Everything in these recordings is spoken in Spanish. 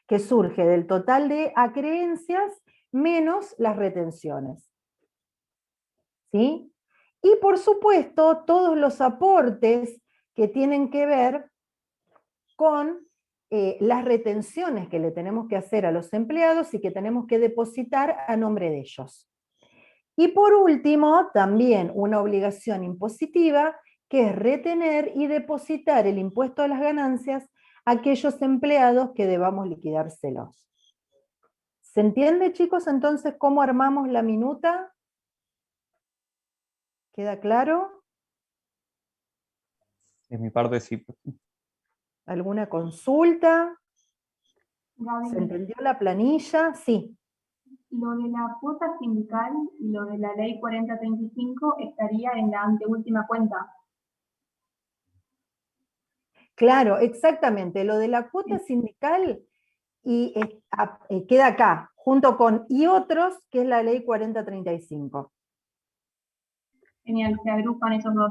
que surge del total de acreencias menos las retenciones. ¿Sí? Y por supuesto, todos los aportes que tienen que ver con las retenciones que le tenemos que hacer a los empleados y que tenemos que depositar a nombre de ellos. Y por último, también una obligación impositiva, que es retener y depositar el impuesto a las ganancias a aquellos empleados que debamos liquidárselos. ¿Se entiende, chicos, entonces cómo armamos la minuta? ¿Queda claro? De mi parte sí. ¿Alguna consulta? Gaby, ¿Se entendió la planilla? Sí. lo de la cuota sindical y lo de la ley 4035 estaría en la anteúltima cuenta. Claro, exactamente. Lo de la cuota sindical queda acá, junto con y otros, que es la ley 4035. Genial, se agrupan esos dos.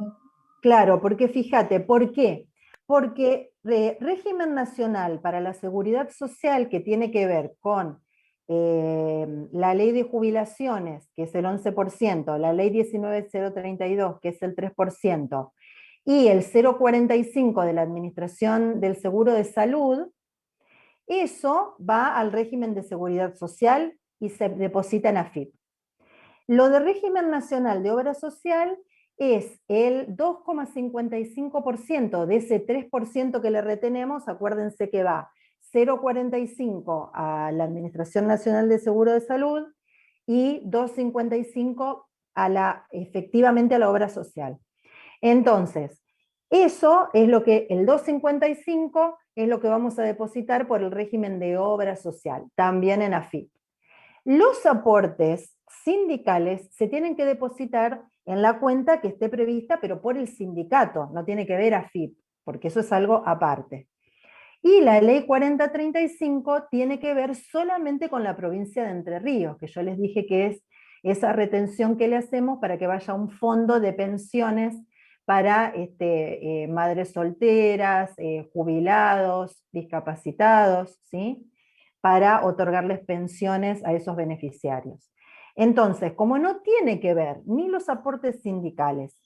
Claro, porque fíjate, ¿por qué? Porque régimen nacional para la seguridad social, que tiene que ver con la ley de jubilaciones, que es el 11%, la ley 19032, que es el 3%, y el 045 de la Administración del Seguro de Salud, eso va al régimen de seguridad social y se deposita en AFIP. Lo de régimen nacional de obra social es el 2,55% de ese 3% que le retenemos. Acuérdense que va 0,45 a la Administración Nacional de Seguro de Salud y 2,55 efectivamente a la obra social. Entonces, eso es lo que, el 2,55 es lo que vamos a depositar por el régimen de obra social, también en AFIP. Los aportes sindicales se tienen que depositar en la cuenta que esté prevista, pero por el sindicato, no tiene que ver AFIP, porque eso es algo aparte. Y la ley 4035 tiene que ver solamente con la provincia de Entre Ríos, que yo les dije que es esa retención que le hacemos para que vaya a un fondo de pensiones para madres solteras, jubilados, discapacitados, ¿sí? Para otorgarles pensiones a esos beneficiarios. Entonces, como no tiene que ver ni los aportes sindicales,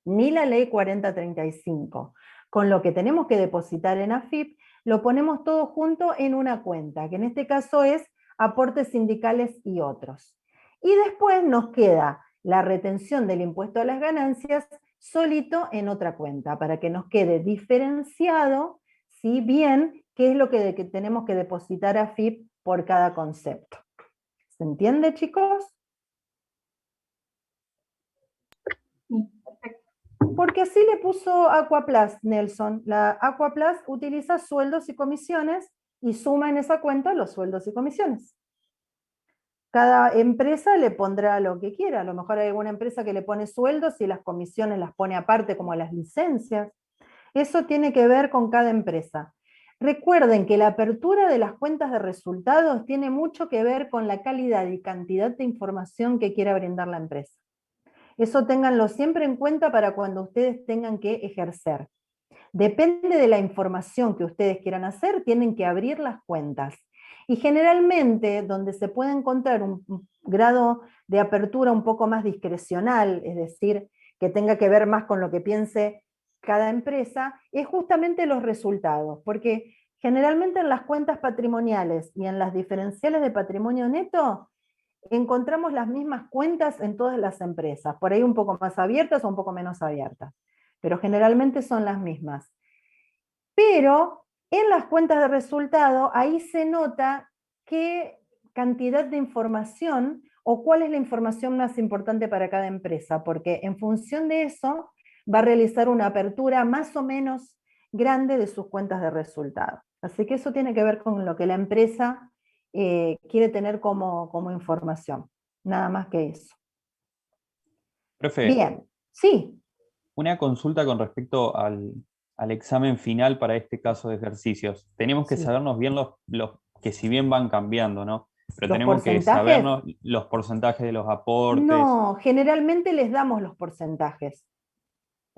ni la ley 4035, con lo que tenemos que depositar en AFIP, lo ponemos todo junto en una cuenta, que en este caso es aportes sindicales y otros. Y después nos queda la retención del impuesto a las ganancias solito en otra cuenta, para que nos quede diferenciado, ¿sí? Bien, qué es lo que tenemos que depositar a AFIP por cada concepto. ¿Se entiende, chicos? Sí, perfecto. Porque así le puso Aquaplas, Nelson. La Aquaplas utiliza sueldos y comisiones y suma en esa cuenta los sueldos y comisiones. Cada empresa le pondrá lo que quiera. A lo mejor hay alguna empresa que le pone sueldos y las comisiones las pone aparte, como las licencias. Eso tiene que ver con cada empresa. Recuerden que la apertura de las cuentas de resultados tiene mucho que ver con la calidad y cantidad de información que quiera brindar la empresa. Eso ténganlo siempre en cuenta para cuando ustedes tengan que ejercer. Depende de la información que ustedes quieran hacer, tienen que abrir las cuentas. Y generalmente, donde se puede encontrar un grado de apertura un poco más discrecional, es decir, que tenga que ver más con lo que piense cada empresa, es justamente los resultados, porque generalmente en las cuentas patrimoniales y en las diferenciales de patrimonio neto, encontramos las mismas cuentas en todas las empresas, por ahí un poco más abiertas o un poco menos abiertas, pero generalmente son las mismas. Pero en las cuentas de resultado, ahí se nota qué cantidad de información o cuál es la información más importante para cada empresa, porque en función de eso va a realizar una apertura más o menos grande de sus cuentas de resultado. Así que eso tiene que ver con lo que la empresa quiere tener como información. Nada más que eso. Profe, Bien, sí. una consulta con respecto al examen final para este caso de ejercicios. Tenemos que Sí. sabernos bien los que si bien van cambiando, ¿no? Pero ¿Los tenemos que porcentajes? sabernos los porcentajes de los aportes. No, generalmente les damos los porcentajes.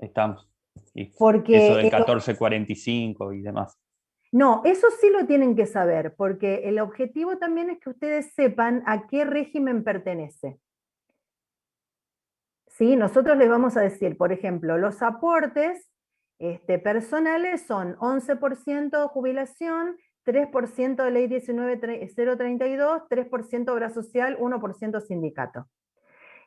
Estamos. Y eso Porque del 14,45 y demás. No, eso sí lo tienen que saber, porque el objetivo también es que ustedes sepan a qué régimen pertenece. ¿Sí? Nosotros les vamos a decir, por ejemplo, los aportes personales son 11% jubilación, 3% de ley 19.032, 3% obra social, 1% sindicato.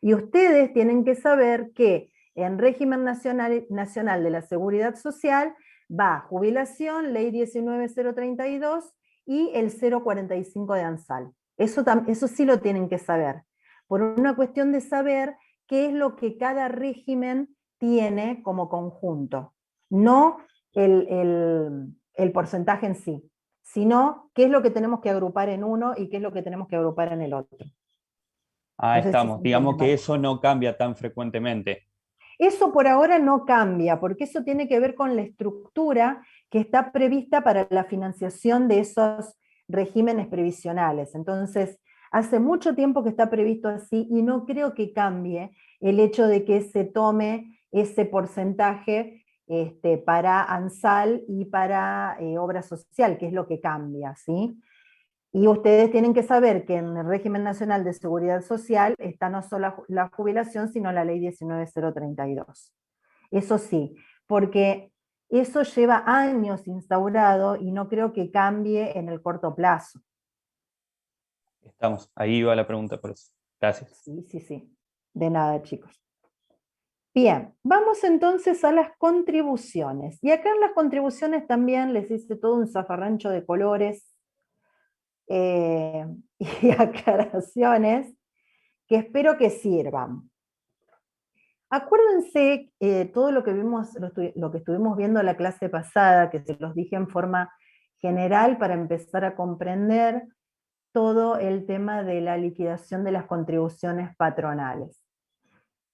Y ustedes tienen que saber que en régimen nacional de la seguridad social va jubilación, ley 19.032 y el 045 de ANSAL. Eso sí lo tienen que saber, por una cuestión de saber qué es lo que cada régimen tiene como conjunto, no el porcentaje en sí, sino qué es lo que tenemos que agrupar en uno y qué es lo que tenemos que agrupar en el otro. Ah, No sé si se estamos. Digamos entiende. que eso no cambia tan frecuentemente. Eso por ahora no cambia, porque eso tiene que ver con la estructura que está prevista para la financiación de esos regímenes previsionales. Entonces, hace mucho tiempo que está previsto así y no creo que cambie el hecho de que se tome ese porcentaje para ANSAL y para obra social, que es lo que cambia, ¿sí? Y ustedes tienen que saber que en el régimen nacional de seguridad social está no solo la jubilación, sino la ley 19.032. Eso sí, porque eso lleva años instaurado y no creo que cambie en el corto plazo. Estamos. Ahí va la pregunta por eso. Gracias. Sí, sí, sí. De nada, chicos. Bien, vamos entonces a las contribuciones. Y acá en las contribuciones también les hice todo un zafarrancho de colores y aclaraciones que espero que sirvan. Acuérdense todo lo que vimos, lo que estuvimos viendo la clase pasada, que se los dije en forma general para empezar a comprender todo el tema de la liquidación de las contribuciones patronales.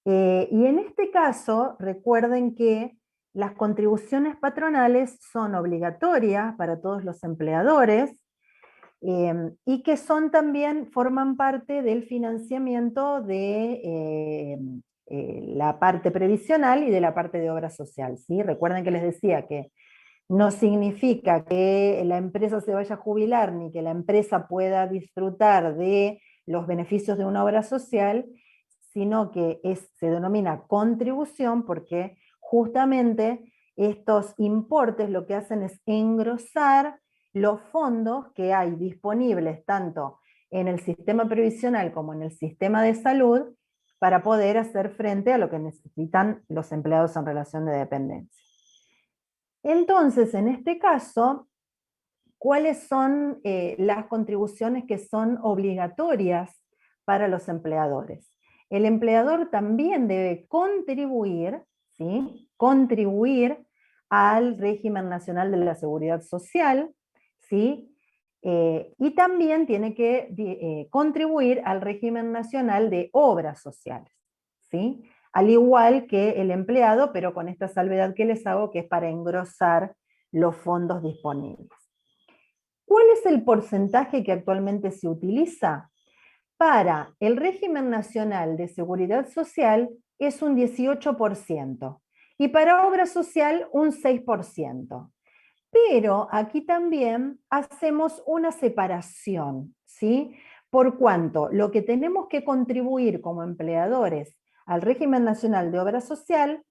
Y en este caso, recuerden que las contribuciones patronales son obligatorias para todos los empleadores, y que son también, forman parte del financiamiento de la parte previsional y de la parte de obra social, ¿sí? Recuerden que les decía que no significa que la empresa se vaya a jubilar, ni que la empresa pueda disfrutar de los beneficios de una obra social, sino que se denomina contribución porque justamente estos importes lo que hacen es engrosar los fondos que hay disponibles tanto en el sistema previsional como en el sistema de salud para poder hacer frente a lo que necesitan los empleados en relación de dependencia. Entonces, en este caso, ¿cuáles son las contribuciones que son obligatorias para los empleadores? El empleador también debe contribuir, ¿sí? Contribuir al régimen nacional de la seguridad social, ¿sí? Y también tiene que contribuir al régimen nacional de obras sociales, ¿sí? Al igual que el empleado, pero con esta salvedad que les hago, que es para engrosar los fondos disponibles. ¿Cuál es el porcentaje que actualmente se utiliza? Para el régimen nacional de seguridad social es un 18% y para obra social un 6%. Pero aquí también hacemos una separación, ¿sí? Por cuanto lo que tenemos que contribuir como empleadores al régimen nacional de obra social,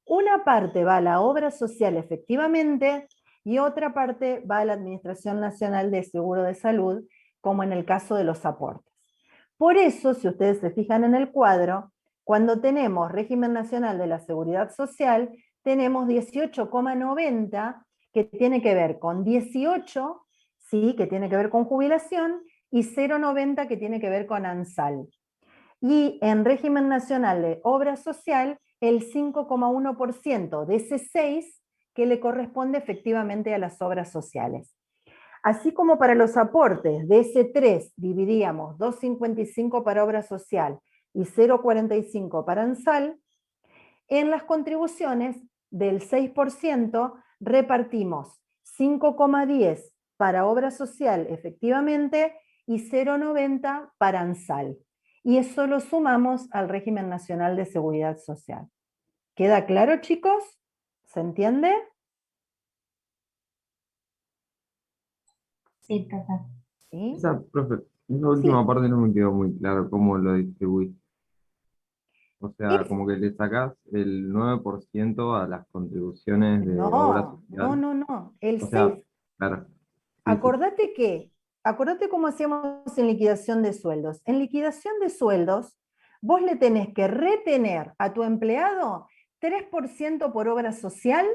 una parte va a la obra social efectivamente y otra parte va a la Administración Nacional de Seguro de Salud, como en el caso de los aportes. Por eso, si ustedes se fijan en el cuadro, cuando tenemos régimen nacional de la seguridad social, tenemos 18,90 que tiene que ver con 18, ¿sí? Que tiene que ver con jubilación, y 0,90 que tiene que ver con ANSAL. Y en régimen nacional de obra social, el 5,1% de ese 6 que le corresponde efectivamente a las obras sociales. Así como para los aportes, de ese 3 dividíamos 2,55 para obra social y 0,45 para ANSAL, en las contribuciones del 6% repartimos 5,10 para obra social efectivamente y 0,90 para ANSAL. Y eso lo sumamos al régimen nacional de seguridad social. ¿Queda claro, chicos? ¿Se entiende? Sí, profe. ¿Sí? Profe, esa última Sí. parte no me quedó muy claro cómo lo distribuís. O sea, Es- como que le sacás el 9% a las contribuciones de obra no, no, social. no, no. El O 6. sea, claro, sí, sí, Acordate que, acordate cómo hacíamos en liquidación de sueldos. En liquidación de sueldos, vos le tenés que retener a tu empleado 3% por obra social,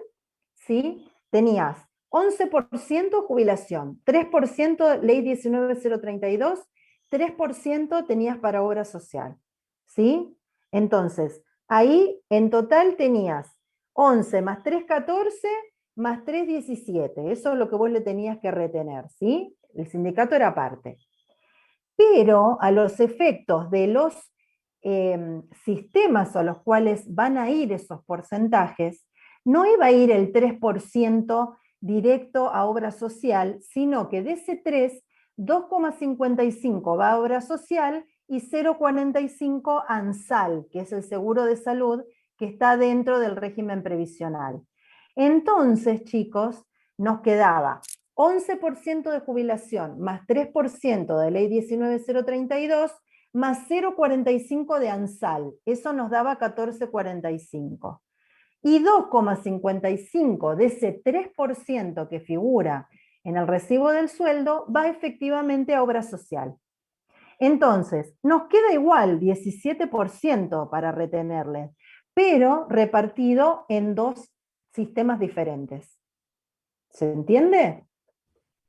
¿sí? Tenías 11% jubilación, 3% ley 19032, 3% tenías para obra social, ¿sí? Entonces, ahí en total tenías 11 más 3, 14, más 3, 17. Eso es lo que vos le tenías que retener, ¿sí? El sindicato era parte. Pero a los efectos de los sistemas a los cuales van a ir esos porcentajes, no iba a ir el 3% directo a obra social, sino que de ese 3, 2,55 va a obra social y 0,45 a ANSAL, que es el seguro de salud que está dentro del régimen previsional. Entonces, chicos, nos quedaba 11% de jubilación más 3% de ley 19032 más 0,45 de ANSAL. Eso nos daba 14,45. Y 2,55 de ese 3% que figura en el recibo del sueldo va efectivamente a obra social. Entonces, nos queda igual 17% para retenerles, pero repartido en dos sistemas diferentes. ¿Se entiende?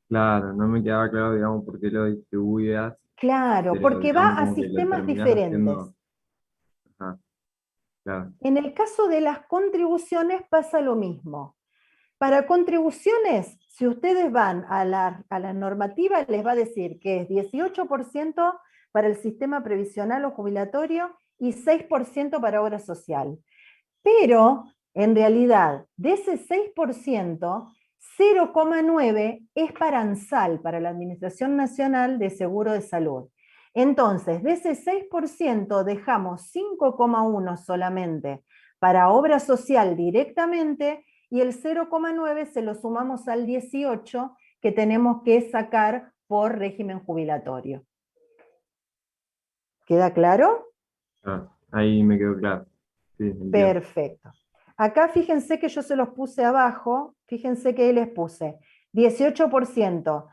claro, no me quedaba claro, digamos, por qué lo distribuías, Claro, pero porque va digamos a como que lo sistemas terminás diferentes. haciendo. Ajá, claro. En el caso de las contribuciones pasa lo mismo. Para contribuciones, si ustedes van a la normativa, les va a decir que es 18% para el sistema previsional o jubilatorio y 6% para obra social. Pero, en realidad, de ese 6%, 0,9 es para ANSAL, para la Administración Nacional de Seguro de Salud. Entonces, de ese 6% dejamos 5,1 solamente para obra social directamente y el 0,9 se lo sumamos al 18 que tenemos que sacar por régimen jubilatorio. ¿Queda claro? Claro, ahí me quedó claro. Sí, entiendo. Perfecto. Acá fíjense que yo se los puse abajo, fíjense que les puse 18%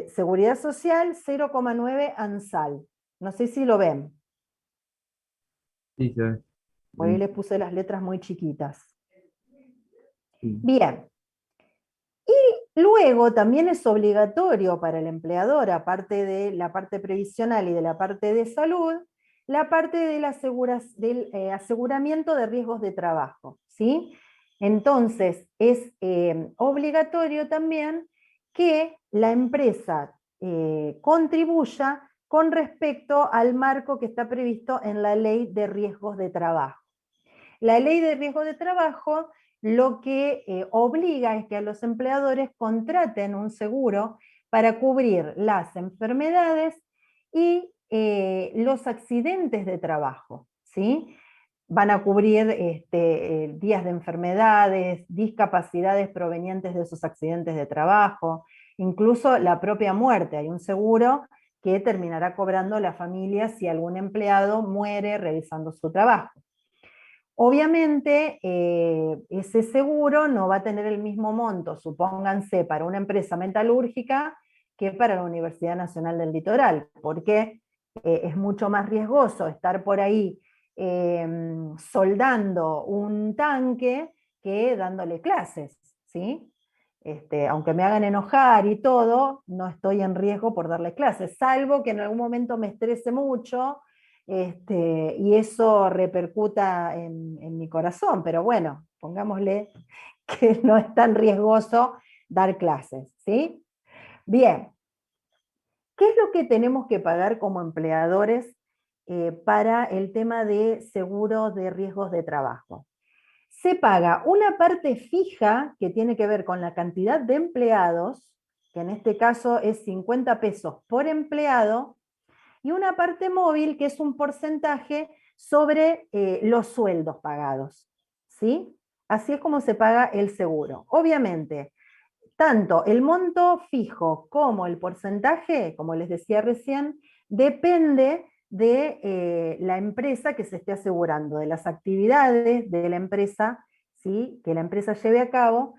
seguridad social, 0,9 ANSAL. No sé si lo ven, Sí, se ve. por ahí les puse las letras muy chiquitas. Sí. Bien. Y luego también es obligatorio para el empleador, aparte de la parte previsional y de la parte de salud, la parte del aseguramiento de riesgos de trabajo, ¿sí? Entonces, es obligatorio también que la empresa contribuya con respecto al marco que está previsto en la Ley de Riesgos de Trabajo. La Ley de Riesgos de Trabajo lo que obliga es que a los empleadores contraten un seguro para cubrir las enfermedades y los accidentes de trabajo, ¿sí? Van a cubrir días de enfermedades, discapacidades provenientes de esos accidentes de trabajo, incluso la propia muerte. Hay un seguro que terminará cobrando la familia si algún empleado muere realizando su trabajo. Obviamente, ese seguro no va a tener el mismo monto, supónganse, para una empresa metalúrgica que para la Universidad Nacional del Litoral, porque es mucho más riesgoso estar por ahí soldando un tanque que dándole clases, ¿sí? Aunque me hagan enojar y todo, no estoy en riesgo por darle clases, salvo que en algún momento me estrese mucho y eso repercuta en mi corazón, pero bueno, pongámosle que no es tan riesgoso dar clases, ¿sí? Bien, ¿qué es lo que tenemos que pagar como empleadores para el tema de seguro de riesgos de trabajo? Se paga una parte fija que tiene que ver con la cantidad de empleados, que en este caso es 50 pesos por empleado, y una parte móvil que es un porcentaje sobre los sueldos pagados, ¿sí? Así es como se paga el seguro. Obviamente, tanto el monto fijo como el porcentaje, como les decía recién, depende de la empresa que se esté asegurando, de las actividades de la empresa, ¿sí?, que la empresa lleve a cabo,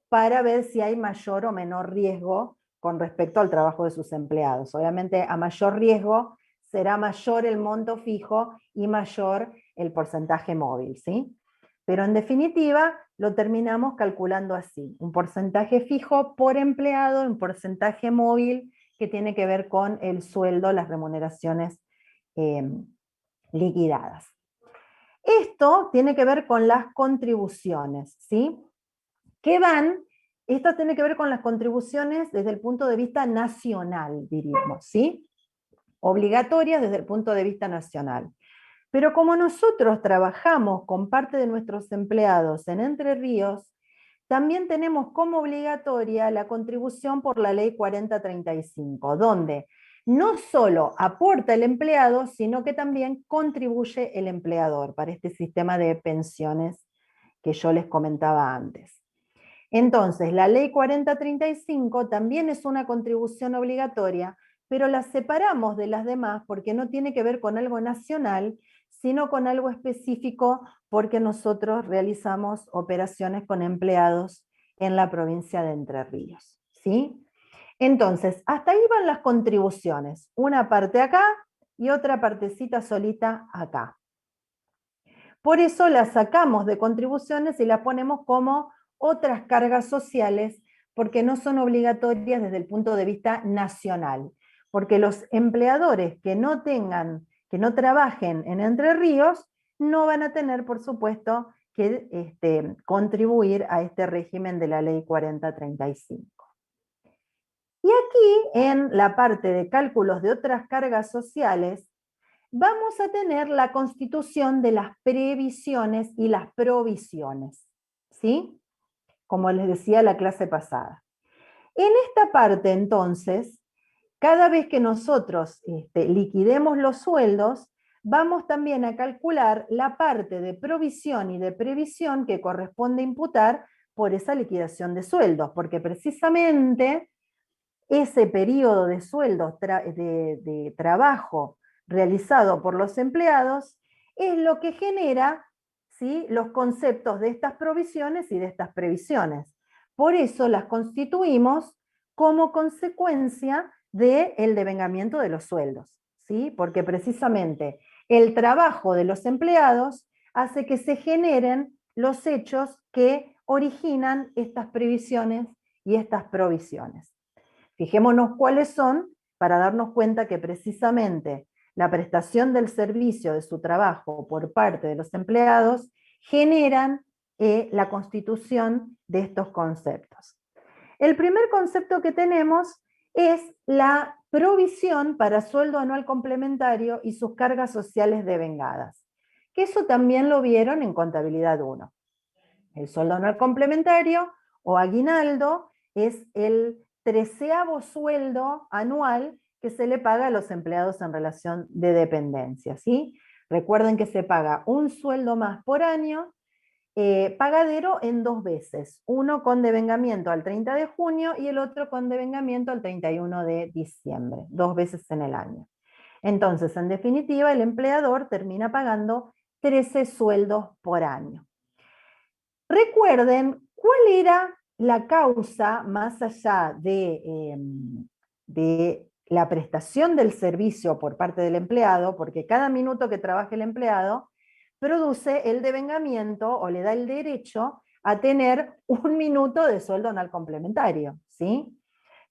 para ver si hay mayor o menor riesgo con respecto al trabajo de sus empleados. Obviamente, a mayor riesgo será mayor el monto fijo y mayor el porcentaje móvil, ¿sí? Pero en definitiva, lo terminamos calculando así: un porcentaje fijo por empleado, un porcentaje móvil que tiene que ver con el sueldo, las remuneraciones liquidadas. Esto tiene que ver con las contribuciones, ¿sí? Esto tiene que ver con las contribuciones desde el punto de vista nacional, diríamos, ¿sí? Obligatorias desde el punto de vista nacional. Pero como nosotros trabajamos con parte de nuestros empleados en Entre Ríos, también tenemos como obligatoria la contribución por la ley 4035, donde no solo aporta el empleado, sino que también contribuye el empleador para este sistema de pensiones que yo les comentaba antes. Entonces, la ley 4035 también es una contribución obligatoria, pero la separamos de las demás porque no tiene que ver con algo nacional, sino con algo específico, porque nosotros realizamos operaciones con empleados en la provincia de Entre Ríos, ¿sí? Entonces, hasta ahí van las contribuciones, una parte acá y otra partecita solita acá. Por eso las sacamos de contribuciones y las ponemos como otras cargas sociales, porque no son obligatorias desde el punto de vista nacional, porque los empleadores que no trabajen en Entre Ríos, no van a tener, por supuesto, que contribuir a este régimen de la ley 4035. Y aquí, en la parte de cálculos de otras cargas sociales, vamos a tener la constitución de las previsiones y las provisiones, ¿sí? Como les decía la clase pasada. En esta parte, entonces, cada vez que nosotros liquidemos los sueldos, vamos también a calcular la parte de provisión y de previsión que corresponde imputar por esa liquidación de sueldos, porque precisamente ese periodo de sueldos de trabajo realizado por los empleados es lo que genera, ¿sí?, los conceptos de estas provisiones y de estas previsiones. Por eso las constituimos como consecuencia del devengamiento de los sueldos, ¿sí? Porque precisamente el trabajo de los empleados hace que se generen los hechos que originan estas previsiones y estas provisiones. Fijémonos cuáles son para darnos cuenta que precisamente la prestación del servicio de su trabajo por parte de los empleados generan la constitución de estos conceptos. El primer concepto que tenemos es la provisión para sueldo anual complementario y sus cargas sociales devengadas, que eso también lo vieron en contabilidad 1. El sueldo anual complementario o aguinaldo es el 13º sueldo anual que se le paga a los empleados en relación de dependencia, ¿sí? Recuerden que se paga un sueldo más por año, pagadero en 2 veces, uno con devengamiento al 30 de junio y el otro con devengamiento al 31 de diciembre, 2 veces en el año. Entonces, en definitiva, el empleador termina pagando 13 sueldos por año. Recuerden cuál era la causa más allá de la prestación del servicio por parte del empleado, porque cada minuto que trabaje el empleado produce el devengamiento o le da el derecho a tener 1 minuto de sueldo anual complementario, ¿sí?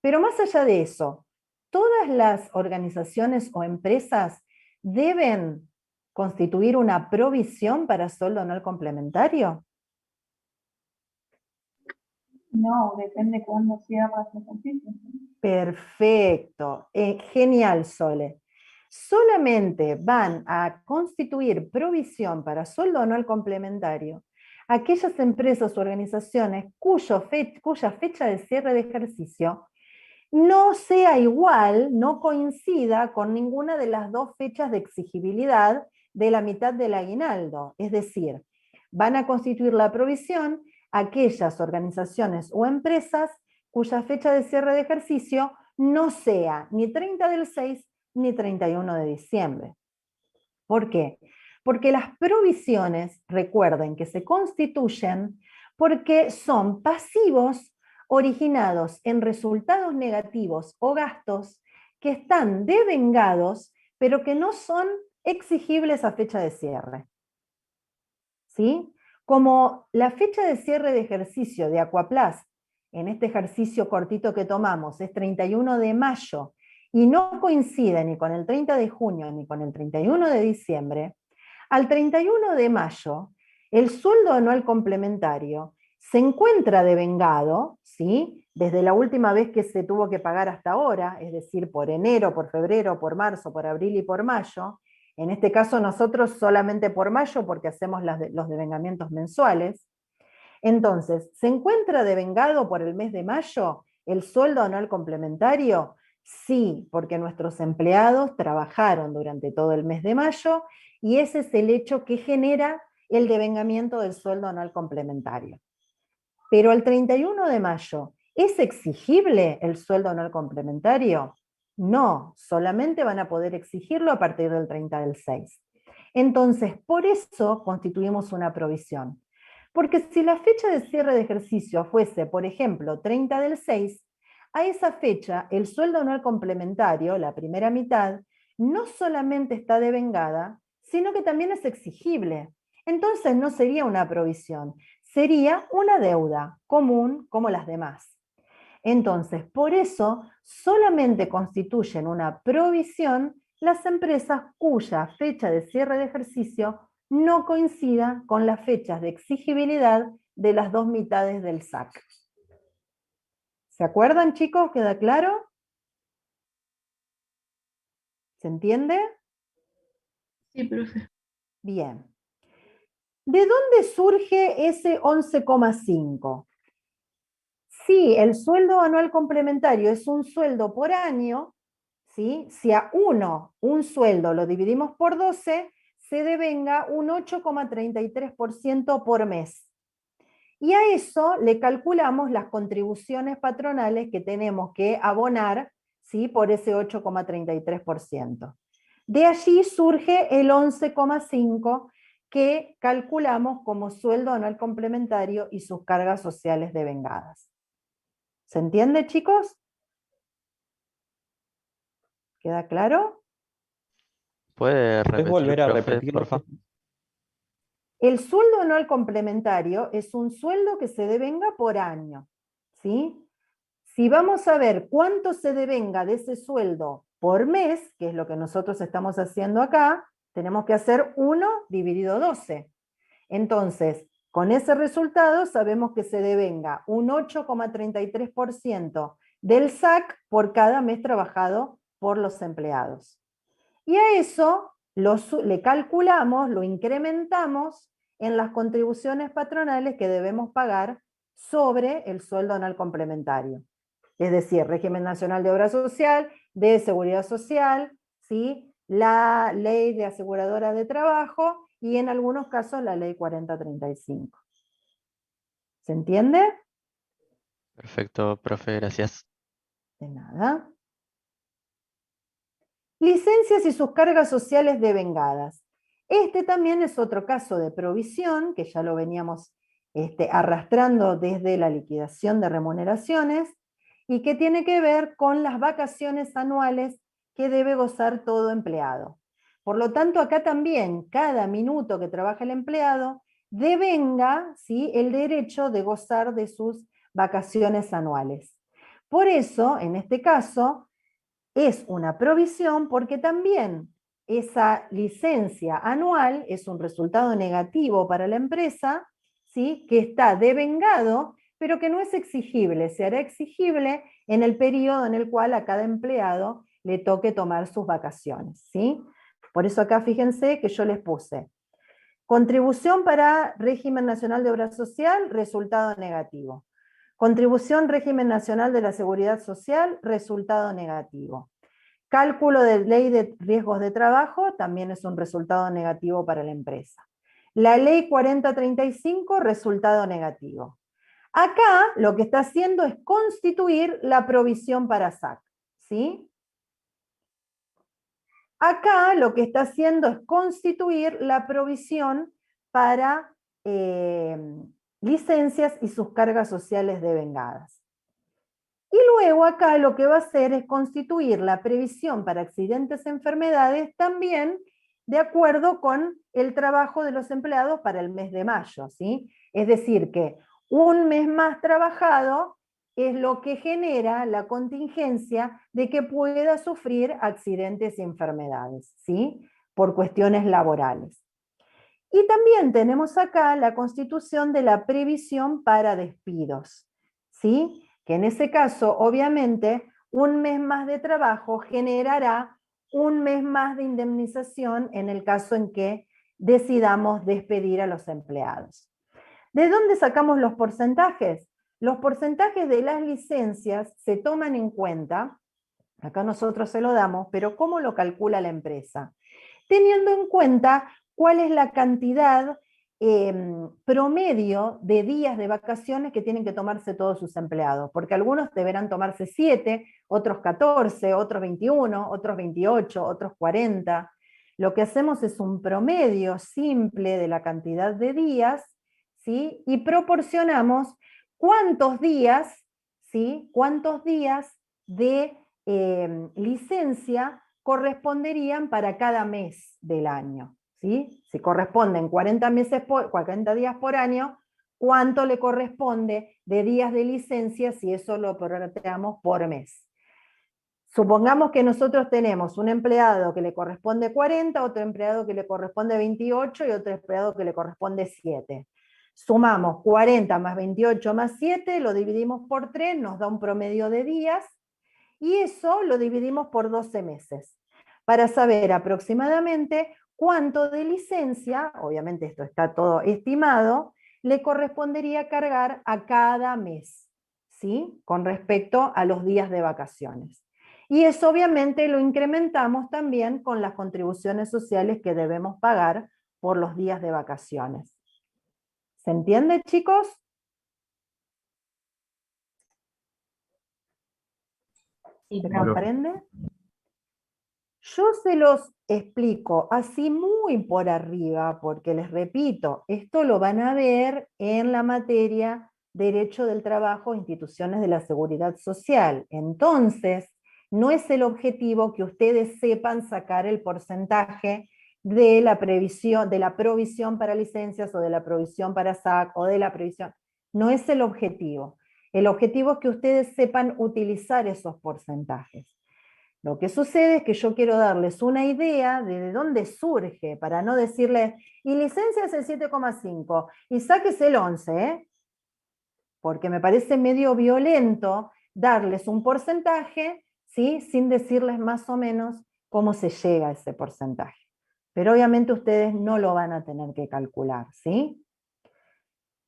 Pero más allá de eso, ¿todas las organizaciones o empresas deben constituir una provisión para sueldo anual complementario? No, depende cuándo cierras el ejercicio. Perfecto, genial, Sole. Solamente van a constituir provisión para sueldo anual complementario aquellas empresas o organizaciones cuya fecha de cierre de ejercicio no sea igual, no coincida con ninguna de las 2 fechas de exigibilidad de la mitad del aguinaldo. Es decir, van a constituir la provisión aquellas organizaciones o empresas cuya fecha de cierre de ejercicio no sea ni 30 del 6 ni 31 de diciembre. ¿Por qué? Porque las provisiones, recuerden que se constituyen porque son pasivos originados en resultados negativos o gastos que están devengados, pero que no son exigibles a fecha de cierre. ¿Sí? Como la fecha de cierre de ejercicio de Aquaplas, en este ejercicio cortito que tomamos, es 31 de mayo, y no coincide ni con el 30 de junio ni con el 31 de diciembre, al 31 de mayo, el sueldo anual complementario se encuentra devengado, ¿sí? Desde la última vez que se tuvo que pagar hasta ahora, es decir, por enero, por febrero, por marzo, por abril y por mayo. En este caso nosotros solamente por mayo porque hacemos los devengamientos mensuales. Entonces, ¿se encuentra devengado por el mes de mayo el sueldo anual complementario? Sí, porque nuestros empleados trabajaron durante todo el mes de mayo y ese es el hecho que genera el devengamiento del sueldo anual complementario. Pero al 31 de mayo, ¿es exigible el sueldo anual complementario? No, solamente van a poder exigirlo a partir del 30 del 6. Entonces, por eso constituimos una provisión. Porque si la fecha de cierre de ejercicio fuese, por ejemplo, 30 del 6, a esa fecha el sueldo anual complementario, la primera mitad, no solamente está devengada, sino que también es exigible. Entonces no sería una provisión, sería una deuda común como las demás. Entonces, por eso solamente constituyen una provisión las empresas cuya fecha de cierre de ejercicio no coincida con las fechas de exigibilidad de las dos mitades del SAC. ¿Se acuerdan, chicos? ¿Queda claro? ¿Se entiende? Sí, profe. Bien. ¿De dónde surge ese 11,5? Si el sueldo anual complementario es un sueldo por año, ¿sí? Si a un sueldo lo dividimos por 12, se devenga un 8,33% por mes. Y a eso le calculamos las contribuciones patronales que tenemos que abonar, ¿sí? Por ese 8,33%. De allí surge el 11,5% que calculamos como sueldo anual complementario y sus cargas sociales devengadas. ¿Se entiende, chicos? ¿Queda claro? ¿Puede ¿Puedes repetir, volver a profe, repetirlo? porfa? El sueldo anual complementario es un sueldo que se devenga por año, ¿sí? Si vamos a ver cuánto se devenga de ese sueldo por mes, que es lo que nosotros estamos haciendo acá, tenemos que hacer 1 dividido 12. Entonces, con ese resultado sabemos que se devenga un 8,33% del SAC por cada mes trabajado por los empleados. Y a eso le calculamos, lo incrementamos en las contribuciones patronales que debemos pagar sobre el sueldo anual complementario. Es decir, régimen nacional de obra social, de seguridad social, ¿sí? La ley de aseguradora de trabajo y en algunos casos la ley 4035. ¿Se entiende? Perfecto, profe, gracias. De nada. Licencias y sus cargas sociales devengadas. Este también es otro caso de provisión, que ya lo veníamos arrastrando desde la liquidación de remuneraciones, y que tiene que ver con las vacaciones anuales que debe gozar todo empleado. Por lo tanto, acá también, cada minuto que trabaja el empleado, devenga, ¿sí?, el derecho de gozar de sus vacaciones anuales. Por eso, en este caso, es una provisión porque también esa licencia anual es un resultado negativo para la empresa, ¿sí?, que está devengado, pero que no es exigible. Se hará exigible en el periodo en el cual a cada empleado le toque tomar sus vacaciones, ¿sí? Por eso acá fíjense que yo les puse contribución para régimen nacional de obra social, resultado negativo. Contribución régimen nacional de la seguridad social, resultado negativo. Cálculo de ley de riesgos de trabajo, también es un resultado negativo para la empresa. La ley 4035, resultado negativo. Acá lo que está haciendo es constituir la provisión para SAC, ¿sí? Acá lo que está haciendo es constituir la provisión para licencias y sus cargas sociales devengadas. Y luego acá lo que va a hacer es constituir la previsión para accidentes e enfermedades también de acuerdo con el trabajo de los empleados para el mes de mayo, ¿sí? Es decir, que un mes más trabajado es lo que genera la contingencia de que pueda sufrir accidentes y enfermedades, ¿sí? Por cuestiones laborales. Y también tenemos acá la constitución de la previsión para despidos, ¿sí? Que en ese caso, obviamente, un mes más de trabajo generará un mes más de indemnización en el caso en que decidamos despedir a los empleados. ¿De dónde sacamos los porcentajes? Los porcentajes de las licencias se toman en cuenta, acá nosotros se lo damos, pero ¿cómo lo calcula la empresa? Teniendo en cuenta cuál es la cantidad promedio de días de vacaciones que tienen que tomarse todos sus empleados, porque algunos deberán tomarse 7, otros 14, otros 21, otros 28, otros 40. Lo que hacemos es un promedio simple de la cantidad de días, ¿sí? Y proporcionamos cuántos días, ¿sí? Cuántos días de licencia corresponderían para cada mes del año, ¿sí? Si corresponden 40 días por año, ¿cuánto le corresponde de días de licencia si eso lo prorrateamos por mes? Supongamos que nosotros tenemos un empleado que le corresponde 40, otro empleado que le corresponde 28 y otro empleado que le corresponde 7. Sumamos 40 más 28 más 7, lo dividimos por 3, nos da un promedio de días, y eso lo dividimos por 12 meses, para saber aproximadamente cuánto de licencia, obviamente esto está todo estimado, le correspondería cargar a cada mes, ¿sí? Con respecto a los días de vacaciones. Y eso obviamente lo incrementamos también con las contribuciones sociales que debemos pagar por los días de vacaciones. ¿Se entiende, chicos? ¿Se comprende? Yo se los explico así muy por arriba, porque les repito, esto lo van a ver en la materia Derecho del Trabajo e Instituciones de la Seguridad Social. Entonces, no es el objetivo que ustedes sepan sacar el porcentaje de la provisión para licencias o de la provisión para SAC o de la provisión. No es el objetivo. El objetivo es que ustedes sepan utilizar esos porcentajes. Lo que sucede es que yo quiero darles una idea de dónde surge, para no decirles, y licencia es el 7,5, y saques el 11, ¿eh? Porque me parece medio violento darles un porcentaje, ¿sí? Sin decirles más o menos cómo se llega a ese porcentaje. Pero obviamente ustedes no lo van a tener que calcular, ¿sí?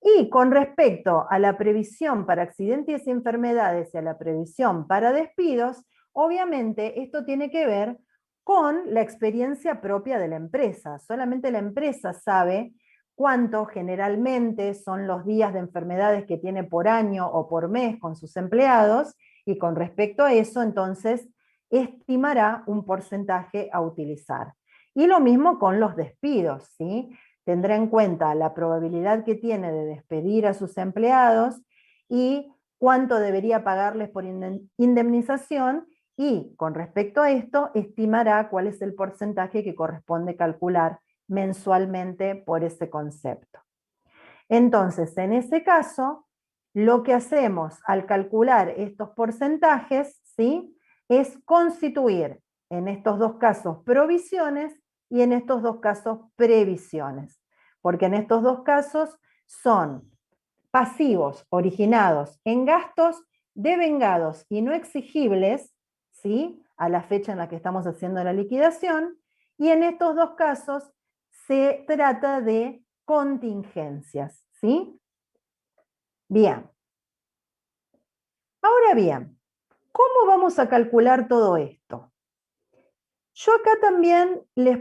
Y con respecto a la previsión para accidentes y enfermedades y a la previsión para despidos, obviamente esto tiene que ver con la experiencia propia de la empresa. Solamente la empresa sabe cuánto generalmente son los días de enfermedades que tiene por año o por mes con sus empleados, y con respecto a eso, entonces, estimará un porcentaje a utilizar. Y lo mismo con los despidos, ¿sí? Tendrá en cuenta la probabilidad que tiene de despedir a sus empleados y cuánto debería pagarles por indemnización, y con respecto a esto estimará cuál es el porcentaje que corresponde calcular mensualmente por ese concepto. Entonces, en ese caso, lo que hacemos al calcular estos porcentajes, ¿sí? Es constituir en estos dos casos provisiones y en estos dos casos previsiones, porque en estos dos casos son pasivos originados en gastos devengados y no exigibles, ¿sí? A la fecha en la que estamos haciendo la liquidación, y en estos dos casos se trata de contingencias, ¿sí? Bien. Ahora bien, ¿cómo vamos a calcular todo esto? Yo acá también les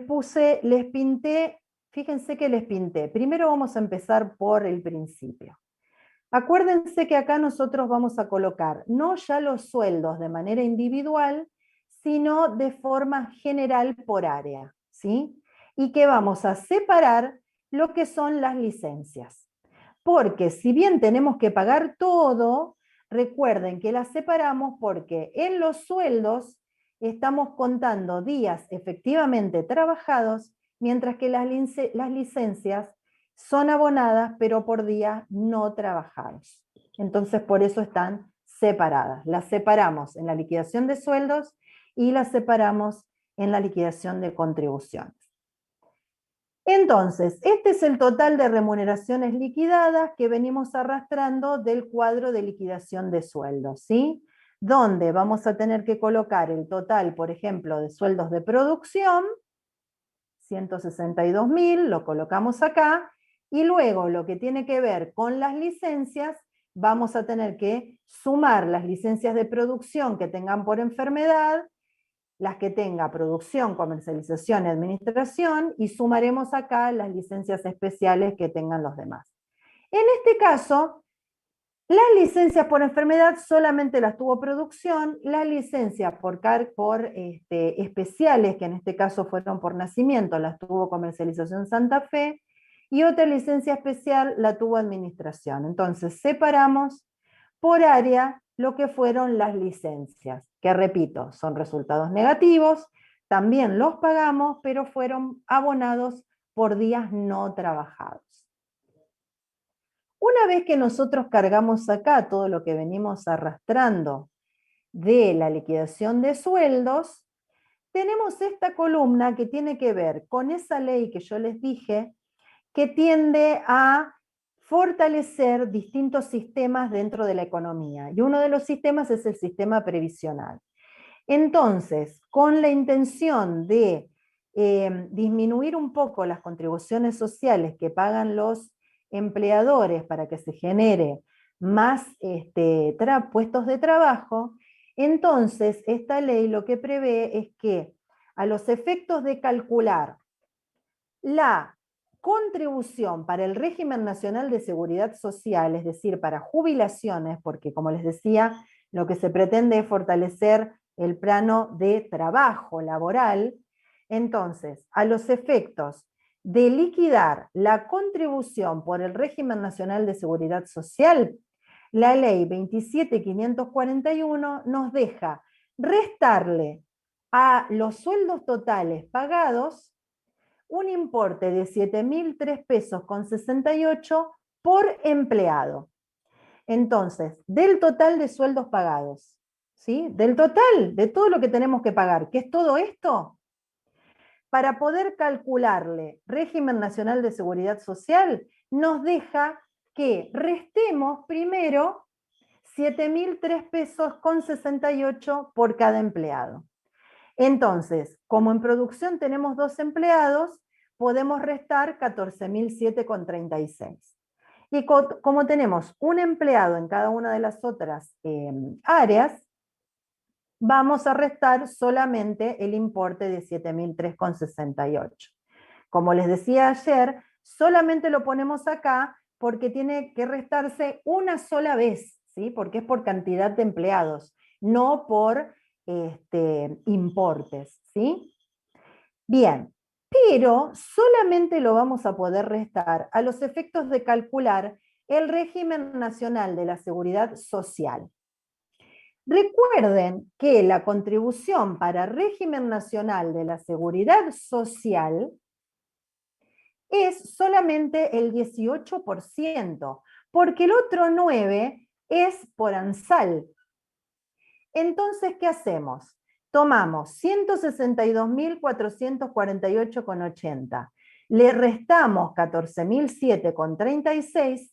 pinté, fíjense que les pinté. Primero vamos a empezar por el principio. Acuérdense que acá nosotros vamos a colocar no ya los sueldos de manera individual, sino de forma general por área, ¿sí? Y que vamos a separar lo que son las licencias. Porque si bien tenemos que pagar todo, recuerden que las separamos porque en los sueldos estamos contando días efectivamente trabajados, mientras que las licencias son abonadas, pero por días no trabajados. Entonces, por eso están separadas. Las separamos en la liquidación de sueldos y las separamos en la liquidación de contribuciones. Entonces, este es el total de remuneraciones liquidadas que venimos arrastrando del cuadro de liquidación de sueldos, ¿sí? Donde vamos a tener que colocar el total, por ejemplo, de sueldos de producción, 162.000, lo colocamos acá, y luego lo que tiene que ver con las licencias, vamos a tener que sumar las licencias de producción que tengan por enfermedad, las que tenga producción, comercialización y administración, y sumaremos acá las licencias especiales que tengan los demás. En este caso, las licencias por enfermedad solamente las tuvo producción, las licencias por especiales, que en este caso fueron por nacimiento, las tuvo comercialización Santa Fe, y otra licencia especial la tuvo administración. Entonces separamos por área lo que fueron las licencias, que repito, son resultados negativos, también los pagamos, pero fueron abonados por días no trabajados. Una vez que nosotros cargamos acá todo lo que venimos arrastrando de la liquidación de sueldos, tenemos esta columna que tiene que ver con esa ley que yo les dije, que tiende a fortalecer distintos sistemas dentro de la economía. Y uno de los sistemas es el sistema previsional. Entonces, con la intención de disminuir un poco las contribuciones sociales que pagan los empleadores para que se genere más puestos de trabajo, entonces esta ley lo que prevé es que a los efectos de calcular la contribución para el régimen nacional de seguridad social, es decir, para jubilaciones, porque como les decía, lo que se pretende es fortalecer el plano de trabajo laboral, entonces, a los efectos de liquidar la contribución por el régimen nacional de seguridad social, la ley 27.541 nos deja restarle a los sueldos totales pagados un importe de 7.003 pesos con 68 por empleado. Entonces, del total de sueldos pagados, ¿sí? Del total, de todo lo que tenemos que pagar, ¿qué es todo esto? Para poder calcularle régimen nacional de seguridad social, nos deja que restemos primero 7.003 pesos con 68 por cada empleado. Entonces, como en producción tenemos 2 empleados, podemos restar 14.007,36. Y como tenemos un empleado en cada una de las otras áreas, vamos a restar solamente el importe de 7.003,68. Como les decía ayer, solamente lo ponemos acá porque tiene que restarse una sola vez, ¿sí? Porque es por cantidad de empleados, no por importes, ¿sí? Bien, pero solamente lo vamos a poder restar a los efectos de calcular el régimen nacional de la seguridad social. Recuerden que la contribución para régimen nacional de la seguridad social es solamente el 18%, porque el otro 9% es por ANSAL. Entonces, ¿qué hacemos? Tomamos 162.448,80, le restamos 14.007,36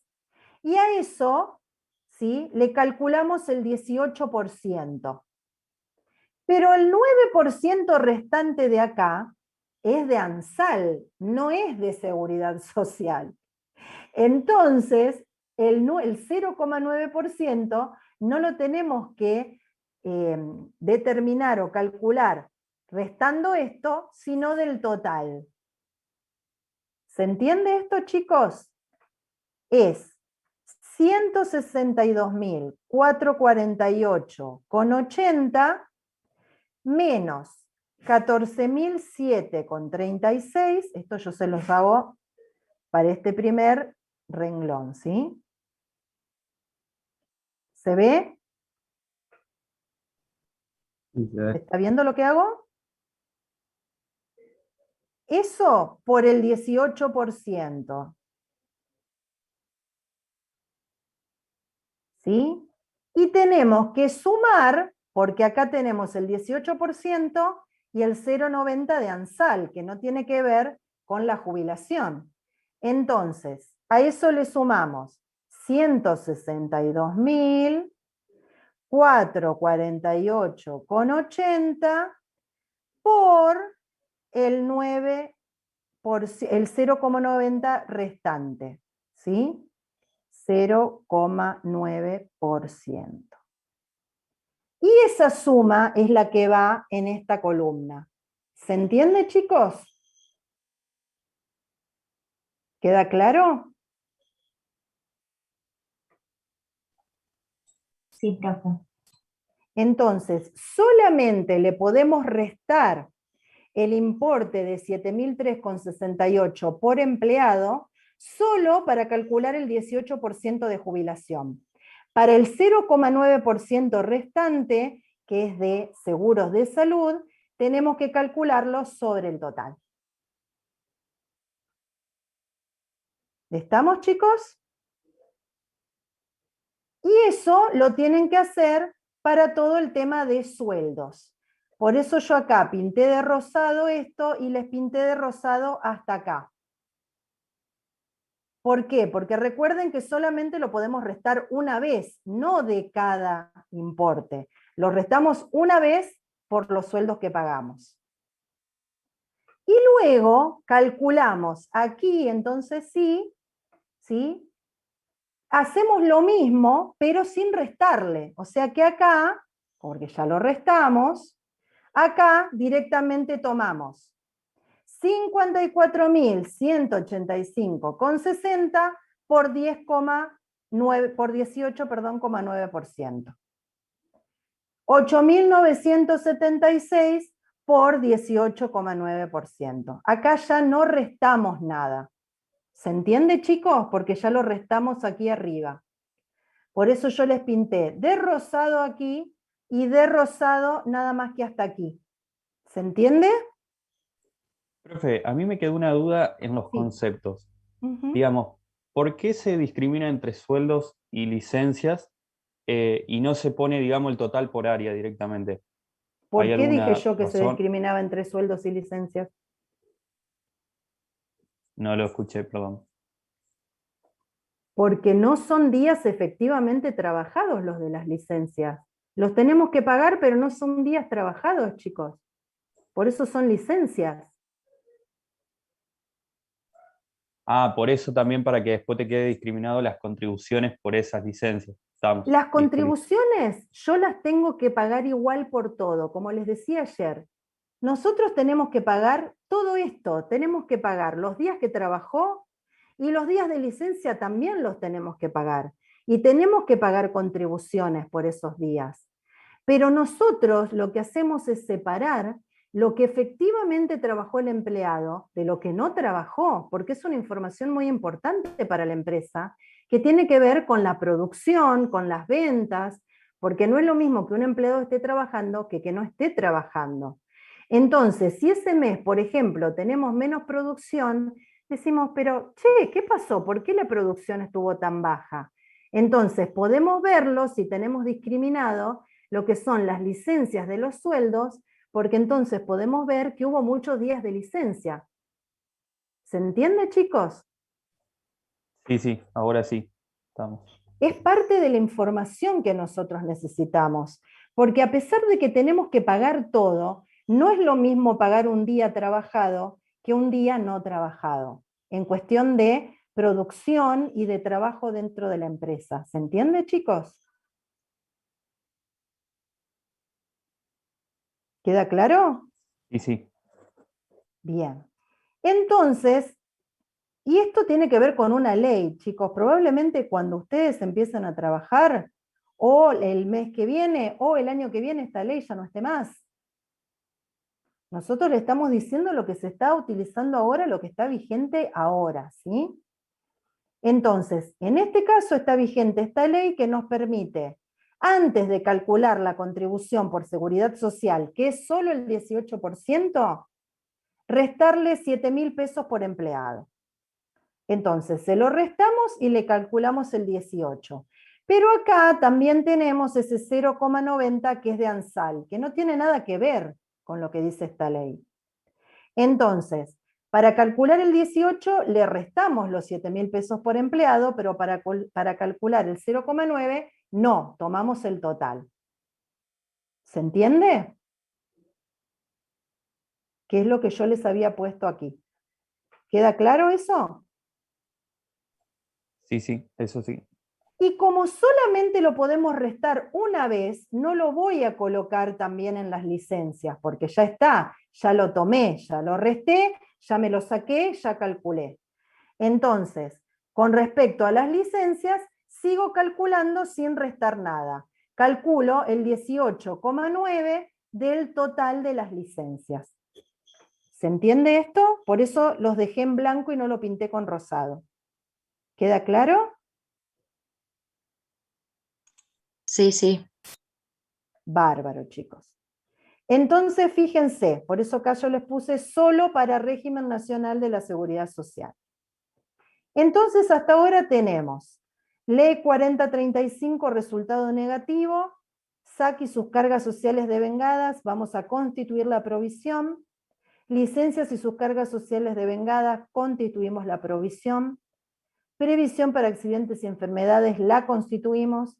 y a eso, ¿sí?, le calculamos el 18%. Pero el 9% restante de acá es de ANSAL, no es de seguridad social. Entonces, el 0,9% no lo tenemos que determinar o calcular restando esto, sino del total. ¿Se entiende esto, chicos? Es 162.448,80 menos 14.007,36, esto yo se los hago para este primer renglón, ¿sí? ¿Se ve? Sí, se ve. ¿Está viendo lo que hago? Eso por el 18%. ¿Sí? Y tenemos que sumar, porque acá tenemos el 18% y el 0,90 de ANSAL, que no tiene que ver con la jubilación. Entonces, a eso le sumamos 162.448,80 por el 0,90 restante, ¿sí? 0,9%. Y esa suma es la que va en esta columna. ¿Se entiende, chicos? ¿Queda claro? Sí, profe. Entonces, solamente le podemos restar el importe de 7.003,68 por empleado solo para calcular el 18% de jubilación. Para el 0,9% restante, que es de seguros de salud, tenemos que calcularlo sobre el total. ¿Estamos, chicos? Y eso lo tienen que hacer para todo el tema de sueldos. Por eso yo acá pinté de rosado esto y les pinté de rosado hasta acá. ¿Por qué? Porque recuerden que solamente lo podemos restar una vez, no de cada importe. Lo restamos una vez por los sueldos que pagamos. Y luego calculamos aquí, entonces sí, hacemos lo mismo, pero sin restarle. O sea que acá, porque ya lo restamos, acá directamente tomamos 54.185,60 por 10,9 por 18,9%. 8.976 por 18,9%. Acá ya no restamos nada. ¿Se entiende, chicos? Porque ya lo restamos aquí arriba. Por eso yo les pinté de rosado aquí y de rosado nada más que hasta aquí. ¿Se entiende? Profe, a mí me quedó una duda en los Sí. conceptos. Ujú. Digamos, ¿por qué se discrimina entre sueldos y licencias y no se pone, digamos, el total por área directamente? ¿Hay ¿Por qué dije alguna yo que se razón? discriminaba entre sueldos y licencias? No lo escuché, perdón. Porque no son días efectivamente trabajados los de las licencias. Los tenemos que pagar, pero no son días trabajados, chicos. Por eso son licencias. Ah, por eso también para que después te quede discriminado las contribuciones por esas licencias. Estamos. Las Listo, listo. contribuciones yo las tengo que pagar igual por todo, como les decía ayer. Nosotros tenemos que pagar todo esto, tenemos que pagar los días que trabajó y los días de licencia también los tenemos que pagar. Y tenemos que pagar contribuciones por esos días. Pero nosotros lo que hacemos es separar lo que efectivamente trabajó el empleado de lo que no trabajó, porque es una información muy importante para la empresa, que tiene que ver con la producción, con las ventas, porque no es lo mismo que un empleado esté trabajando que no esté trabajando. Entonces, si ese mes, por ejemplo, tenemos menos producción, decimos, pero, che, ¿qué pasó? ¿Por qué la producción estuvo tan baja? Entonces, podemos verlo si tenemos discriminado lo que son las licencias de los sueldos, porque entonces podemos ver que hubo muchos días de licencia. ¿Se entiende, chicos? Sí, sí, ahora sí. Estamos. Es parte de la información que nosotros necesitamos, porque a pesar de que tenemos que pagar todo, no es lo mismo pagar un día trabajado que un día no trabajado, en cuestión de producción y de trabajo dentro de la empresa. ¿Se entiende, chicos? ¿Queda claro? Sí, sí. Bien. Entonces, Y esto tiene que ver con una ley, chicos. Probablemente cuando ustedes empiecen a trabajar, o el mes que viene, o el año que viene, esta ley ya no esté más. Nosotros le estamos diciendo lo que se está utilizando ahora, lo que está vigente ahora, ¿sí? Entonces, en este caso está vigente esta ley que nos permite, antes de calcular la contribución por seguridad social, que es solo el 18%, restarle 7.000 pesos por empleado. Entonces, se lo restamos y le calculamos el 18. Pero acá también tenemos ese 0,90 que es de ANSAL, que no tiene nada que ver con lo que dice esta ley. Entonces, para calcular el 18 le restamos los 7.000 pesos por empleado, pero para calcular el 0,9 no, tomamos el total. ¿Se entiende? ¿Qué es lo que yo les había puesto aquí? ¿Queda claro eso? Sí, eso sí. Y como solamente lo podemos restar una vez, no lo voy a colocar también en las licencias, porque ya está, ya lo tomé, ya lo resté, ya me lo saqué, ya calculé. Entonces, con respecto a las licencias, sigo calculando sin restar nada. Calculo el 18,9 del total de las licencias. ¿Se entiende esto? Por eso los dejé en blanco y no lo pinté con rosado. ¿Queda claro? Sí. Bárbaro, chicos. Entonces, fíjense, por eso acá yo les puse solo para régimen nacional de la seguridad social. Entonces, hasta ahora tenemos Ley 4035, resultado negativo, SAC y sus cargas sociales devengadas, vamos a constituir la provisión, licencias y sus cargas sociales devengadas, constituimos la provisión, previsión para accidentes y enfermedades, la constituimos,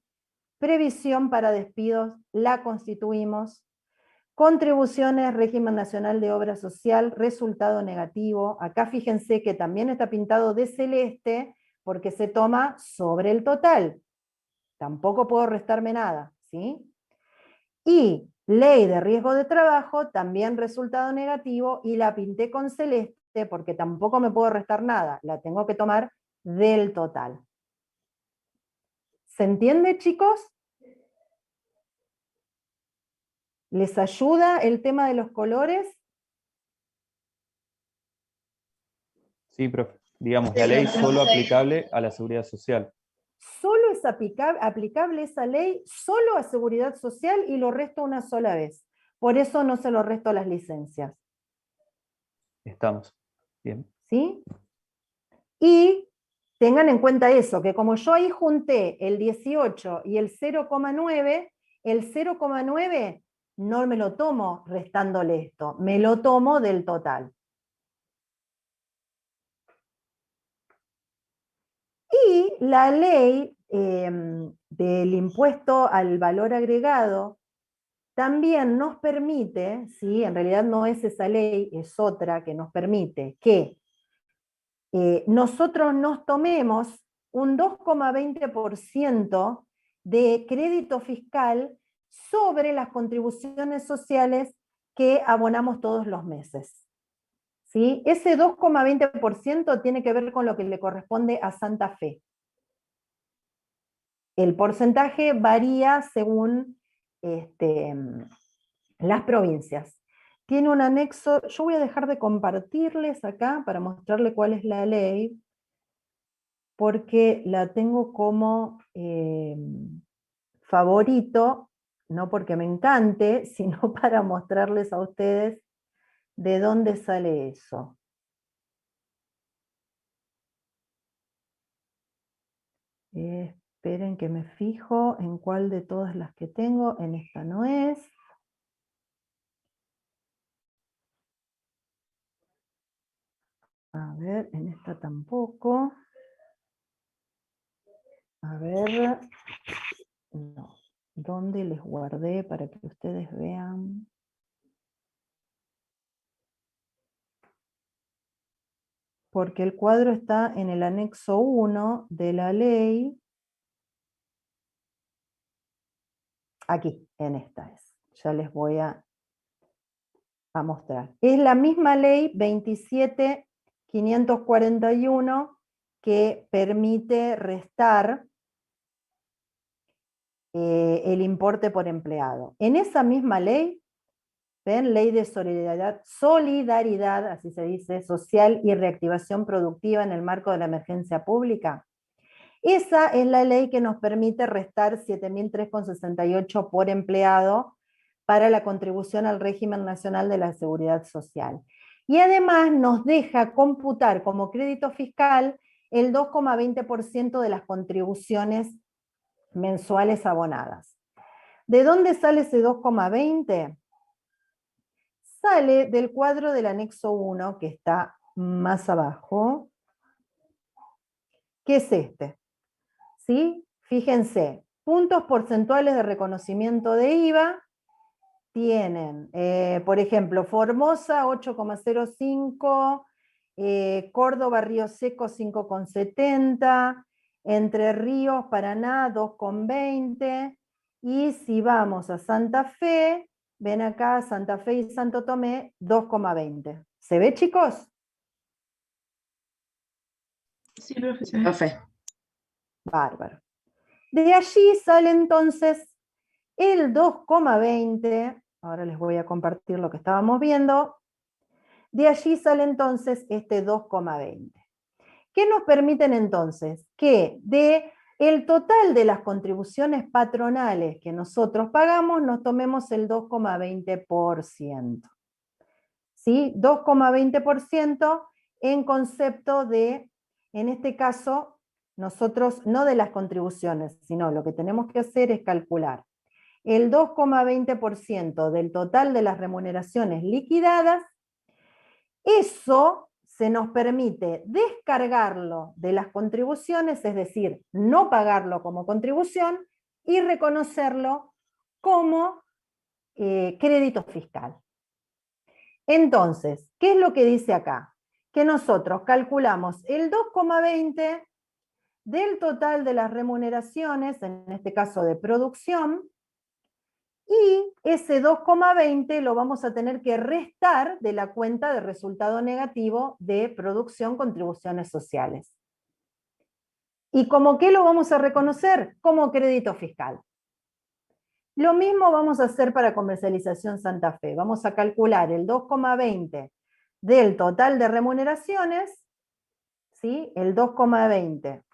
previsión para despidos, la constituimos, contribuciones, régimen nacional de obra social, resultado negativo. Acá fíjense que también está pintado de celeste porque se toma sobre el total. Tampoco puedo restarme nada, ¿sí? Y ley de riesgo de trabajo, también resultado negativo, y la pinté con celeste porque tampoco me puedo restar nada. La tengo que tomar del total. ¿Se entiende, chicos? ¿Les ayuda el tema de los colores? Sí, profe. Digamos, la ley solo aplicable a la seguridad social. Solo es aplicable esa ley solo a seguridad social y lo resto una sola vez. Por eso no se lo resto a las licencias. Estamos. Bien. ¿Sí? Y tengan en cuenta eso, que como yo ahí junté el 18 y el 0,9, el 0,9 no me lo tomo restándole esto, me lo tomo del total. Y la ley del impuesto al valor agregado también nos permite, ¿sí? En realidad no es esa ley, es otra que nos permite que nosotros nos tomemos un 2,20% de crédito fiscal sobre las contribuciones sociales que abonamos todos los meses. ¿Sí? Ese 2,20% tiene que ver con lo que le corresponde a Santa Fe. El porcentaje varía según las provincias. Tiene un anexo, yo voy a dejar de compartirles acá para mostrarles cuál es la ley, porque la tengo como favorito, no porque me encante, sino para mostrarles a ustedes de dónde sale eso. Esperen que me fijo en cuál de todas las que tengo, en esta no es. A ver, en esta tampoco. A ver, no. ¿Dónde les guardé para que ustedes vean? Porque el cuadro está en el anexo 1 de la ley. Aquí, en esta es. Ya les voy a mostrar. Es la misma ley 27 541 que permite restar el importe por empleado. En esa misma ley, ¿ven? Ley de solidaridad, así se dice, social y reactivación productiva en el marco de la emergencia pública. Esa es la ley que nos permite restar 7.003,68 por empleado para la contribución al régimen nacional de la seguridad social. Y además nos deja computar como crédito fiscal el 2,20% de las contribuciones mensuales abonadas. ¿De dónde sale ese 2,20? Sale del cuadro del anexo 1, que está más abajo, que es este. ¿Sí? Fíjense, puntos porcentuales de reconocimiento de IVA tienen, por ejemplo, Formosa 8,05, Córdoba, Río Seco 5,70, Entre Ríos, Paraná 2,20, y si vamos a Santa Fe, ven acá, Santa Fe y Santo Tomé 2,20. ¿Se ve, chicos? Sí, profe. Bárbaro. De allí sale entonces el 2,20, ahora les voy a compartir lo que estábamos viendo, de allí sale entonces este 2,20. ¿Qué nos permiten entonces? Que de el total de las contribuciones patronales que nosotros pagamos, nos tomemos el 2,20%. ¿Sí? 2,20% en concepto de, en este caso, nosotros no de las contribuciones, sino lo que tenemos que hacer es calcular el 2,20% del total de las remuneraciones liquidadas. Eso se nos permite descargarlo de las contribuciones, es decir, no pagarlo como contribución y reconocerlo como crédito fiscal. Entonces, ¿qué es lo que dice acá? Que nosotros calculamos el 2,20 del total de las remuneraciones, en este caso de producción, y ese 2,20 lo vamos a tener que restar de la cuenta de resultado negativo de producción contribuciones sociales. ¿Y como qué lo vamos a reconocer? Como crédito fiscal. Lo mismo vamos a hacer para comercialización Santa Fe. Vamos a calcular el 2,20 del total de remuneraciones, ¿sí? El 2,20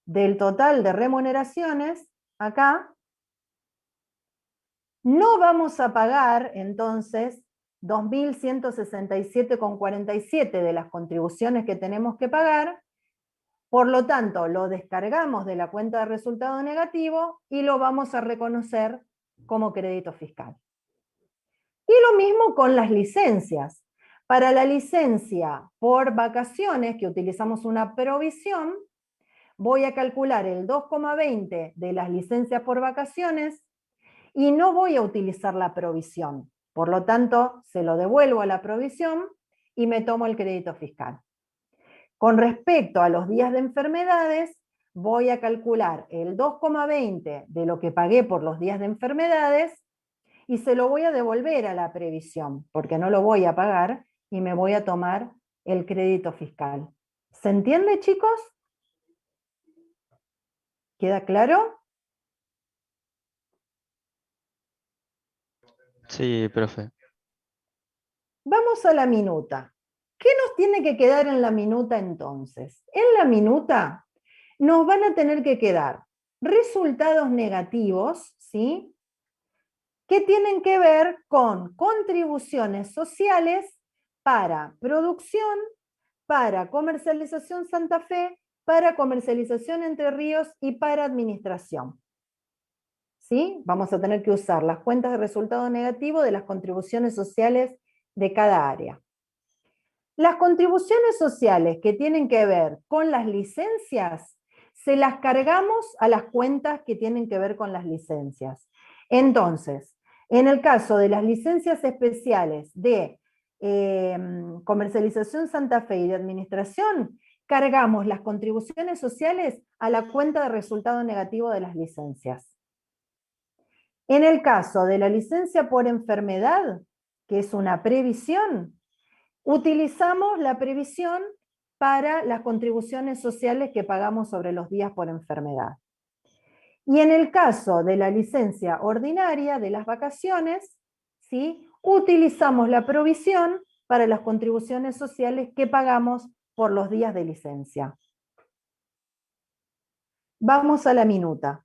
del total de remuneraciones, acá. No vamos a pagar, entonces, 2.167,47 de las contribuciones que tenemos que pagar, por lo tanto, lo descargamos de la cuenta de resultado negativo y lo vamos a reconocer como crédito fiscal. Y lo mismo con las licencias. Para la licencia por vacaciones, que utilizamos una provisión, voy a calcular el 2,20 de las licencias por vacaciones y no voy a utilizar la provisión. Por lo tanto, se lo devuelvo a la provisión y me tomo el crédito fiscal. Con respecto a los días de enfermedades, voy a calcular el 2,20 de lo que pagué por los días de enfermedades y se lo voy a devolver a la previsión, porque no lo voy a pagar y me voy a tomar el crédito fiscal. ¿Se entiende, chicos? ¿Queda claro? Sí, profe. Vamos a la minuta. ¿Qué nos tiene que quedar en la minuta entonces? En la minuta nos van a tener que quedar resultados negativos, ¿sí? Que tienen que ver con contribuciones sociales para producción, para comercialización Santa Fe, para comercialización Entre Ríos y para administración. ¿Sí? Vamos a tener que usar las cuentas de resultado negativo de las contribuciones sociales de cada área. Las contribuciones sociales que tienen que ver con las licencias, se las cargamos a las cuentas que tienen que ver con las licencias. Entonces, en el caso de las licencias especiales de comercialización Santa Fe y de administración, cargamos las contribuciones sociales a la cuenta de resultado negativo de las licencias. En el caso de la licencia por enfermedad, que es una previsión, utilizamos la previsión para las contribuciones sociales que pagamos sobre los días por enfermedad. Y en el caso de la licencia ordinaria de las vacaciones, ¿sí?, utilizamos la provisión para las contribuciones sociales que pagamos por los días de licencia. Vamos a la minuta.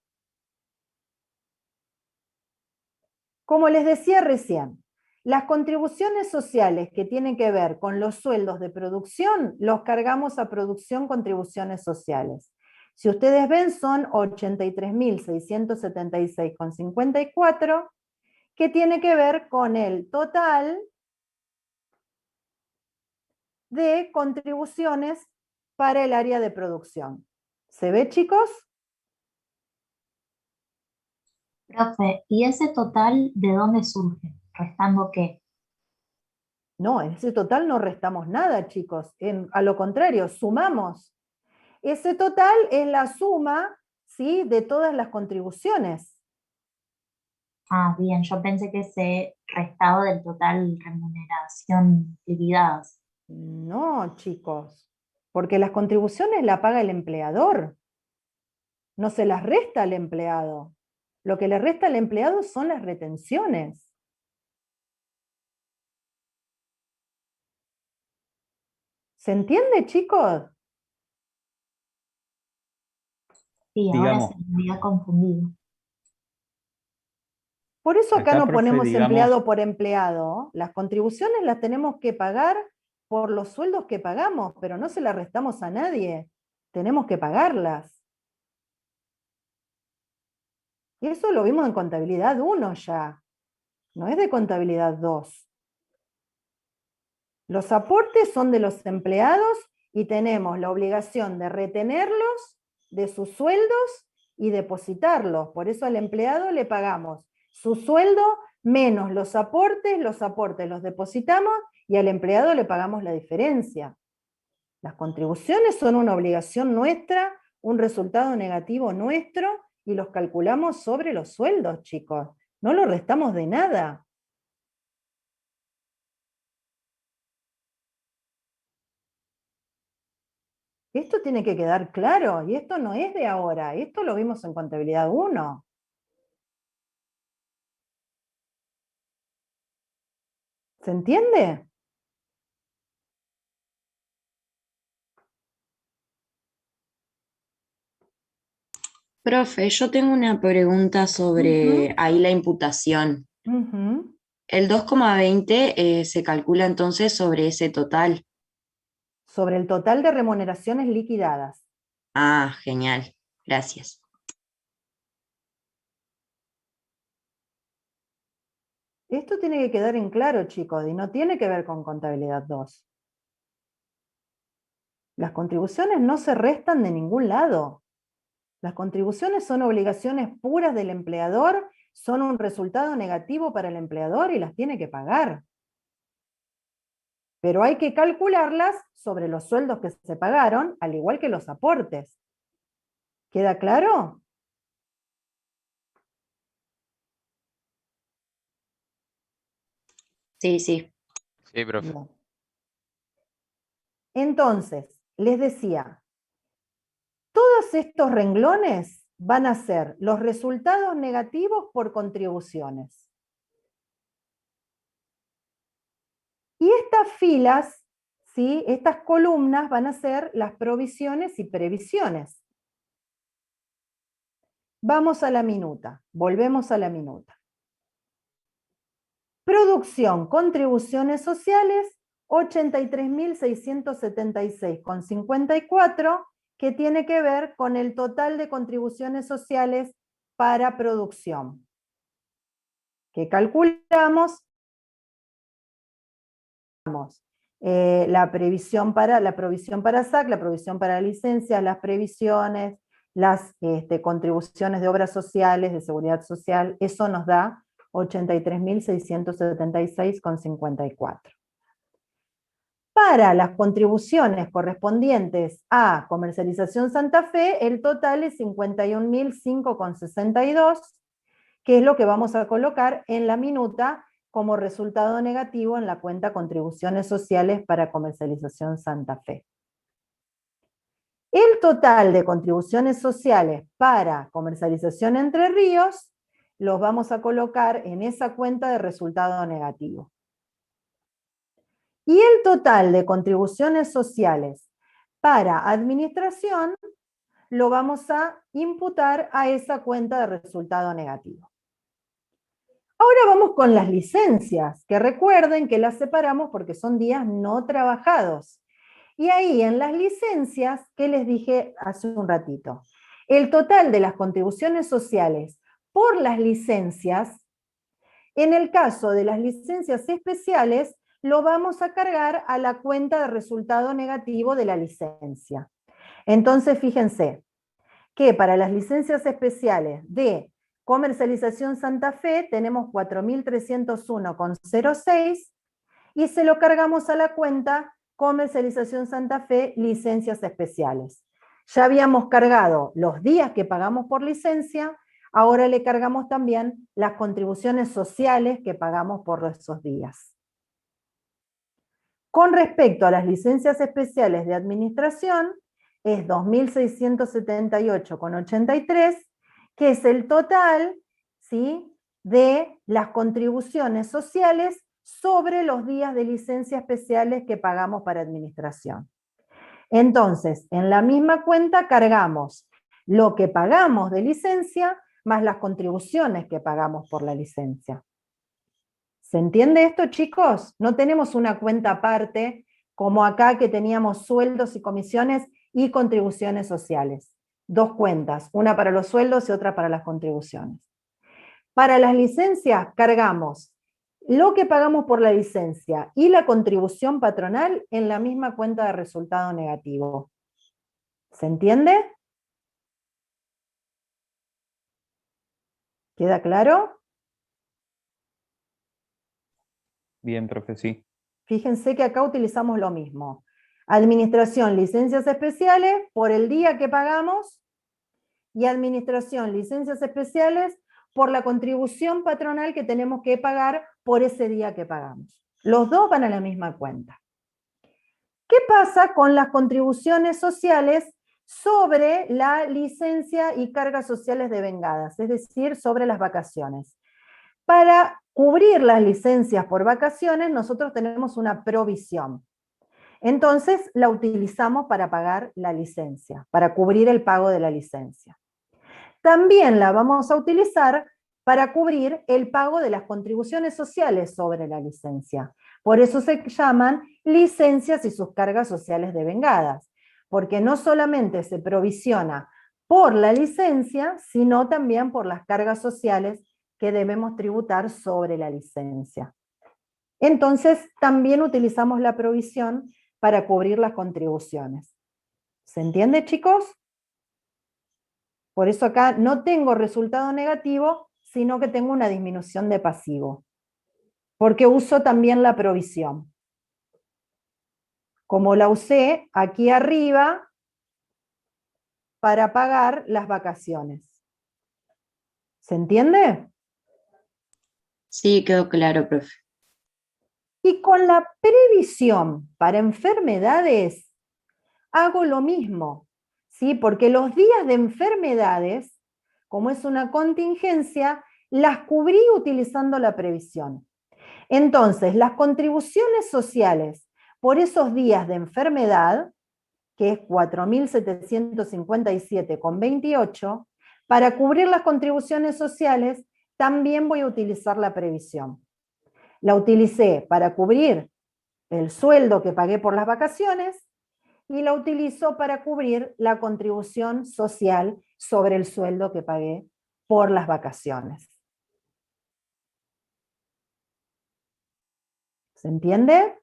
Como les decía recién, las contribuciones sociales que tienen que ver con los sueldos de producción, los cargamos a producción contribuciones sociales. Si ustedes ven, son 83.676,54, que tiene que ver con el total de contribuciones para el área de producción. ¿Se ve, chicos? Profe, ¿y ese total de dónde surge? ¿Restando qué? No, en ese total no restamos nada, chicos. A lo contrario, sumamos. Ese total es la suma, ¿sí?, de todas las contribuciones. Ah, bien, yo pensé que se restaba del total remuneración liquidadas. No, chicos, porque las contribuciones las paga el empleador. No se las resta al empleado. Lo que le resta al empleado son las retenciones. ¿Se entiende, chicos? Sí, ahora Digamos, se me había confundido. Por eso acá acá, no profe, ponemos digamos, empleado por empleado. Las contribuciones las tenemos que pagar por los sueldos que pagamos, pero no se las restamos a nadie. Tenemos que pagarlas. Y eso lo vimos en contabilidad 1 ya. No es de contabilidad 2. Los aportes son de los empleados y tenemos la obligación de retenerlos de sus sueldos y depositarlos. Por eso al empleado le pagamos su sueldo menos los aportes los depositamos y al empleado le pagamos la diferencia. Las contribuciones son una obligación nuestra, un resultado negativo nuestro y los calculamos sobre los sueldos, chicos. No los restamos de nada. Esto tiene que quedar claro, y esto no es de ahora, esto lo vimos en contabilidad 1. ¿Se entiende? Profe, yo tengo una pregunta sobre ahí la imputación. Ujú. El 2,20 se calcula entonces sobre ese total. Sobre el total de remuneraciones liquidadas. Ah, genial. Gracias. Esto tiene que quedar en claro, chicos, y no tiene que ver con contabilidad 2. Las contribuciones no se restan de ningún lado. Las contribuciones son obligaciones puras del empleador, son un resultado negativo para el empleador y las tiene que pagar. Pero hay que calcularlas sobre los sueldos que se pagaron, al igual que los aportes. ¿Queda claro? Sí, sí. Sí, profe. Bien. Entonces, les decía, todos estos renglones van a ser los resultados negativos por contribuciones. Y estas filas, ¿sí?, estas columnas van a ser las provisiones y previsiones. Vamos a la minuta, volvemos a la minuta. Producción, contribuciones sociales, 83.676,54, que tiene que ver con el total de contribuciones sociales para producción, que calculamos la provisión para SAC, la provisión para licencias, las previsiones, las contribuciones de obras sociales, de seguridad social, eso nos da 83.676,54. Para las contribuciones correspondientes a Comercialización Santa Fe, el total es 51.005,62, que es lo que vamos a colocar en la minuta como resultado negativo en la cuenta contribuciones sociales para comercialización Santa Fe. El total de contribuciones sociales para comercialización Entre Ríos los vamos a colocar en esa cuenta de resultado negativo. Y el total de contribuciones sociales para administración lo vamos a imputar a esa cuenta de resultado negativo. Ahora vamos con las licencias, que recuerden que las separamos porque son días no trabajados. Y ahí en las licencias, ¿qué les dije hace un ratito? El total de las contribuciones sociales por las licencias, en el caso de las licencias especiales, lo vamos a cargar a la cuenta de resultado negativo de la licencia. Entonces, fíjense que para las licencias especiales de comercialización Santa Fe tenemos 4.301,06 y se lo cargamos a la cuenta comercialización Santa Fe, licencias especiales. Ya habíamos cargado los días que pagamos por licencia, ahora le cargamos también las contribuciones sociales que pagamos por esos días. Con respecto a las licencias especiales de administración, es 2.678,83, que es el total, ¿sí?, de las contribuciones sociales sobre los días de licencia especiales que pagamos para administración. Entonces, en la misma cuenta cargamos lo que pagamos de licencia más las contribuciones que pagamos por la licencia. ¿Se entiende esto, chicos? No tenemos una cuenta aparte, como acá que teníamos sueldos y comisiones y contribuciones sociales. Dos cuentas, una para los sueldos y otra para las contribuciones. Para las licencias cargamos lo que pagamos por la licencia y la contribución patronal en la misma cuenta de resultado negativo. ¿Se entiende? ¿Queda claro? Bien, profe, sí. Fíjense que acá utilizamos lo mismo. Administración, licencias especiales por el día que pagamos y administración, licencias especiales por la contribución patronal que tenemos que pagar por ese día que pagamos. Los dos van a la misma cuenta. ¿Qué pasa con las contribuciones sociales sobre la licencia y cargas sociales devengadas? Es decir, sobre las vacaciones. Para cubrir las licencias por vacaciones, nosotros tenemos una provisión. Entonces, la utilizamos para pagar la licencia, para cubrir el pago de la licencia. También la vamos a utilizar para cubrir el pago de las contribuciones sociales sobre la licencia. Por eso se llaman licencias y sus cargas sociales devengadas, porque no solamente se provisiona por la licencia, sino también por las cargas sociales que debemos tributar sobre la licencia. Entonces, también utilizamos la provisión para cubrir las contribuciones. ¿Se entiende, chicos? Por eso acá no tengo resultado negativo, sino que tengo una disminución de pasivo, porque uso también la provisión. Como la usé aquí arriba para pagar las vacaciones. ¿Se entiende? Sí, quedó claro, profe. Y con la previsión para enfermedades hago lo mismo, ¿sí? Porque los días de enfermedades, como es una contingencia, las cubrí utilizando la previsión. Entonces, las contribuciones sociales por esos días de enfermedad, que es 4.757,28, para cubrir las contribuciones sociales también voy a utilizar la previsión. La utilicé para cubrir el sueldo que pagué por las vacaciones y la utilizo para cubrir la contribución social sobre el sueldo que pagué por las vacaciones. ¿Se entiende?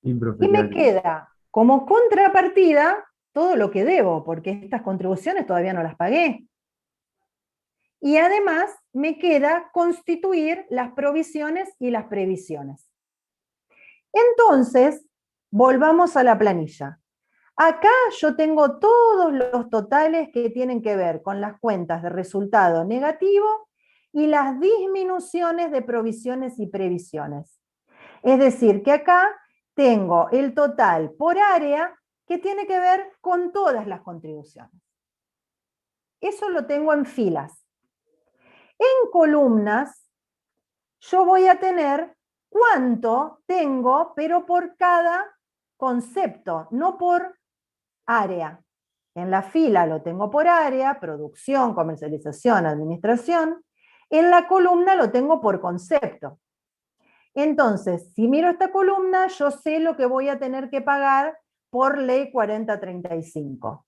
Y me queda como contrapartida todo lo que debo, porque estas contribuciones todavía no las pagué. Y además me queda constituir las provisiones y las previsiones. Entonces, volvamos a la planilla. Acá yo tengo todos los totales que tienen que ver con las cuentas de resultado negativo y las disminuciones de provisiones y previsiones. Es decir, que acá tengo el total por área que tiene que ver con todas las contribuciones. Eso lo tengo en filas. En columnas, yo voy a tener cuánto tengo, pero por cada concepto, no por área. En la fila lo tengo por área, producción, comercialización, administración. En la columna lo tengo por concepto. Entonces, si miro esta columna, yo sé lo que voy a tener que pagar por ley 4035.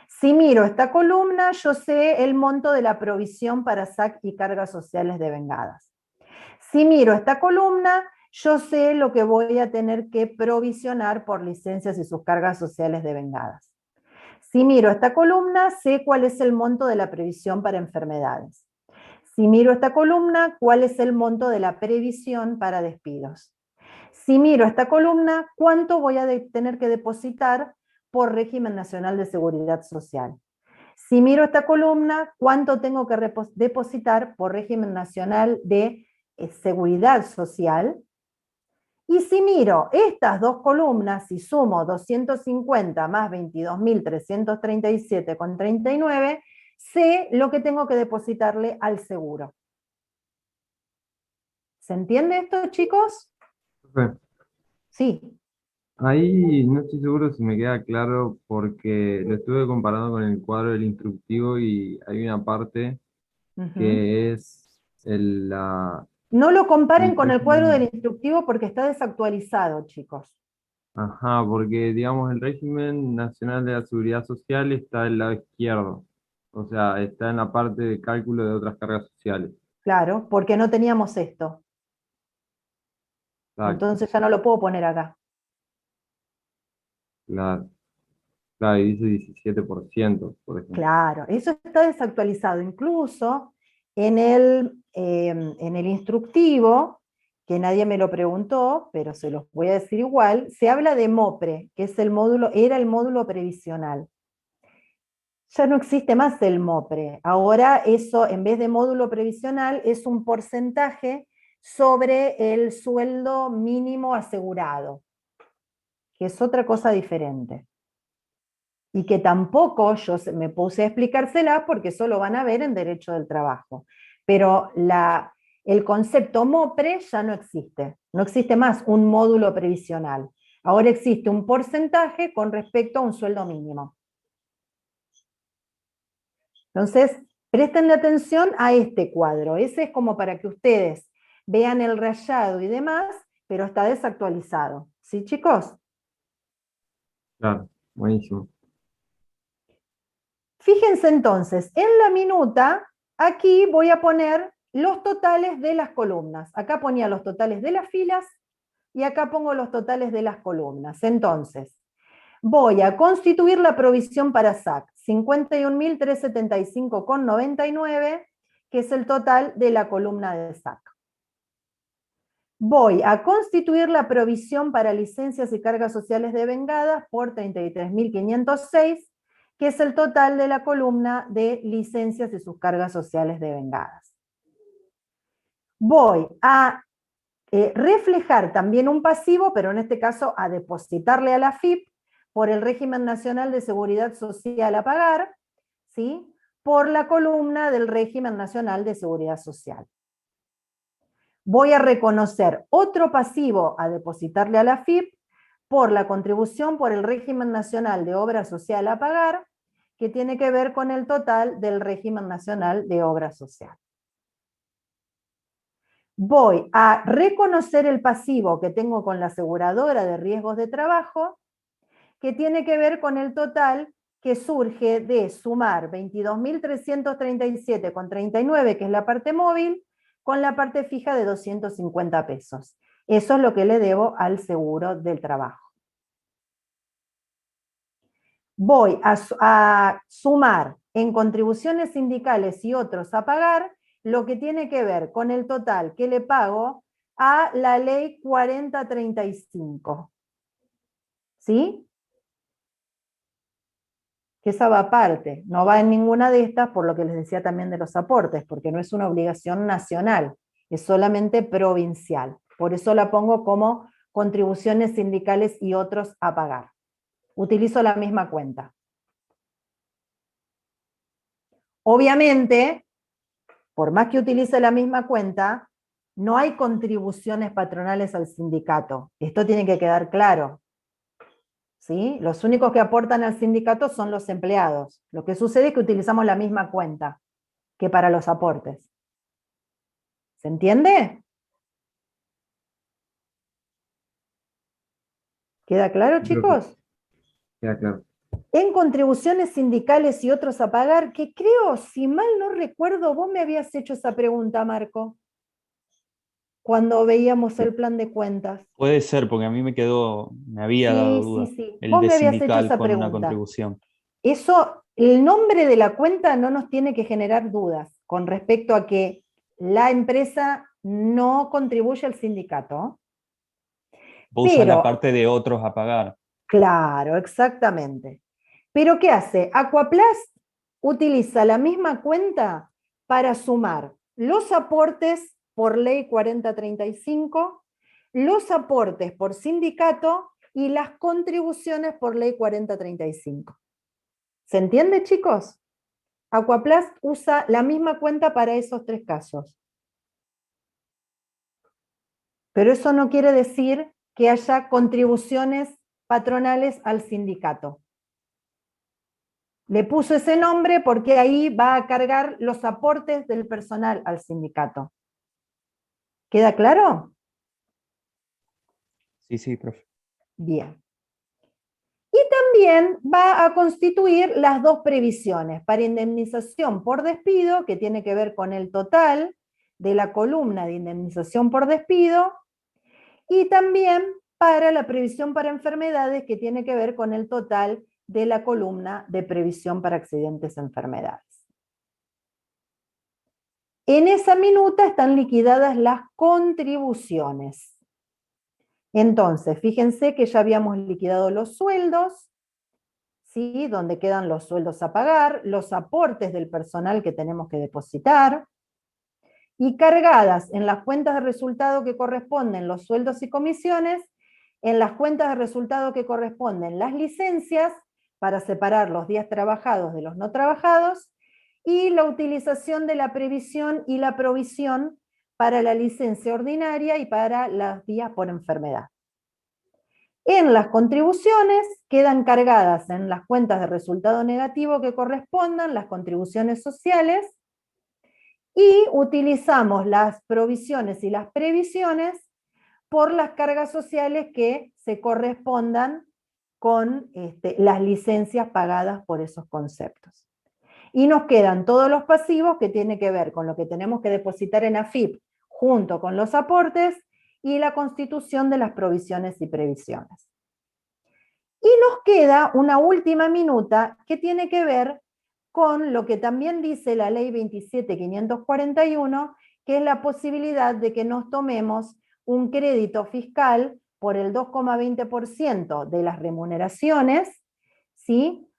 Si miro esta columna, yo sé el monto de la provisión para SAC y cargas sociales devengadas. Si miro esta columna, yo sé lo que voy a tener que provisionar por licencias y sus cargas sociales devengadas. Si miro esta columna, sé cuál es el monto de la previsión para enfermedades. Si miro esta columna, cuál es el monto de la previsión para despidos. Si miro esta columna, cuánto voy a tener que depositar por régimen nacional de seguridad social. Si miro esta columna, cuánto tengo que depositar por régimen nacional de seguridad social. Y si miro estas dos columnas y sumo 250 más 22.337,39, sé lo que tengo que depositarle al seguro. ¿Se entiende esto, chicos? Profe, Sí. ahí no estoy seguro si me queda claro porque lo estuve comparando con el cuadro del instructivo y hay una parte que es la... No lo comparen el con el cuadro del régimen. instructivo porque está desactualizado, chicos. Ajá, porque digamos el régimen nacional de la seguridad social está del lado izquierdo, o sea, está en la parte de cálculo de otras cargas sociales. Claro, porque no teníamos esto. Exacto, Entonces ya no lo puedo poner acá. claro, claro, y dice 17%, por ejemplo. Claro, eso está desactualizado. Incluso en el instructivo, que nadie me lo preguntó, pero se los voy a decir igual, se habla de MOPRE, que es era el módulo previsional. Ya no existe más el MOPRE. Ahora eso, en vez de módulo previsional, es un porcentaje sobre el sueldo mínimo asegurado, que es otra cosa diferente. Y que tampoco yo me puse a explicársela porque eso lo van a ver en Derecho del Trabajo. Pero el concepto MOPRE ya no existe. No existe más un módulo previsional. Ahora existe un porcentaje con respecto a un sueldo mínimo. Entonces, prestenle atención a este cuadro. Ese es como para que ustedes vean el rayado y demás, pero está desactualizado. ¿Sí, chicos? Claro, buenísimo. Fíjense entonces, en la minuta, aquí voy a poner los totales de las columnas. Acá ponía los totales de las filas y acá pongo los totales de las columnas. Entonces, voy a constituir la provisión para SAC, 51.375,99, que es el total de la columna de SAC. Voy a constituir la provisión para licencias y cargas sociales devengadas por 33.506, que es el total de la columna de licencias y sus cargas sociales devengadas. Voy a reflejar también un pasivo, pero en este caso a depositarle a la FIP por el régimen nacional de seguridad social a pagar, ¿sí? Por la columna del régimen nacional de seguridad social. Voy a reconocer otro pasivo a depositarle a la FIP por la contribución por el régimen nacional de obra social a pagar, que tiene que ver con el total del régimen nacional de obra social. Voy a reconocer el pasivo que tengo con la aseguradora de riesgos de trabajo, que tiene que ver con el total que surge de sumar 22.337,39, que es la parte móvil, con la parte fija de 250 pesos. Eso es lo que le debo al seguro del trabajo. Voy a sumar en contribuciones sindicales y otros a pagar lo que tiene que ver con el total que le pago a la ley 4035. ¿Sí? que esa va aparte, no va en ninguna de estas, por lo que les decía también de los aportes, porque no es una obligación nacional, es solamente provincial. Por eso la pongo como contribuciones sindicales y otros a pagar. Utilizo la misma cuenta. Obviamente, por más que utilice la misma cuenta, no hay contribuciones patronales al sindicato. Esto tiene que quedar claro. ¿Sí? Los únicos que aportan al sindicato son los empleados. Lo que sucede es que utilizamos la misma cuenta que para los aportes. ¿Se entiende? ¿Queda claro, Creo que chicos? queda claro. En contribuciones sindicales y otros a pagar, que creo, si mal no recuerdo, vos me habías hecho esa pregunta, Marco, cuando veíamos el plan de cuentas. Puede ser, porque a mí me había dado duda. Sí. El Vos de me habías hecho sindical esa con una pregunta. contribución. Eso, el nombre de la cuenta no nos tiene que generar dudas con respecto a que la empresa no contribuye al sindicato. Vos usás la Pero, parte de otros a pagar. claro, exactamente. Pero ¿qué hace? Aquaplast utiliza la misma cuenta para sumar los aportes por ley 4035, los aportes por sindicato y las contribuciones por ley 4035. ¿Se entiende, chicos? Aquaplast usa la misma cuenta para esos tres casos. Pero eso no quiere decir que haya contribuciones patronales al sindicato. Le puso ese nombre porque ahí va a cargar los aportes del personal al sindicato. ¿Queda claro? Sí, profe. Bien. Y también va a constituir las dos previsiones para indemnización por despido, que tiene que ver con el total de la columna de indemnización por despido, y también para la previsión para enfermedades, que tiene que ver con el total de la columna de previsión para accidentes y enfermedades. En esa minuta están liquidadas las contribuciones. Entonces, fíjense que ya habíamos liquidado los sueldos, ¿sí? Donde quedan los sueldos a pagar, los aportes del personal que tenemos que depositar, y cargadas en las cuentas de resultado que corresponden los sueldos y comisiones, en las cuentas de resultado que corresponden las licencias, para separar los días trabajados de los no trabajados, y la utilización de la previsión y la provisión para la licencia ordinaria y para los días por enfermedad. En las contribuciones quedan cargadas en las cuentas de resultado negativo que correspondan las contribuciones sociales, y utilizamos las provisiones y las previsiones por las cargas sociales que se correspondan con las licencias pagadas por esos conceptos. Y nos quedan todos los pasivos que tienen que ver con lo que tenemos que depositar en AFIP junto con los aportes y la constitución de las provisiones y previsiones. Y nos queda una última minuta que tiene que ver con lo que también dice la ley 27.541, que es la posibilidad de que nos tomemos un crédito fiscal por el 2,20% de las remuneraciones, ¿sí?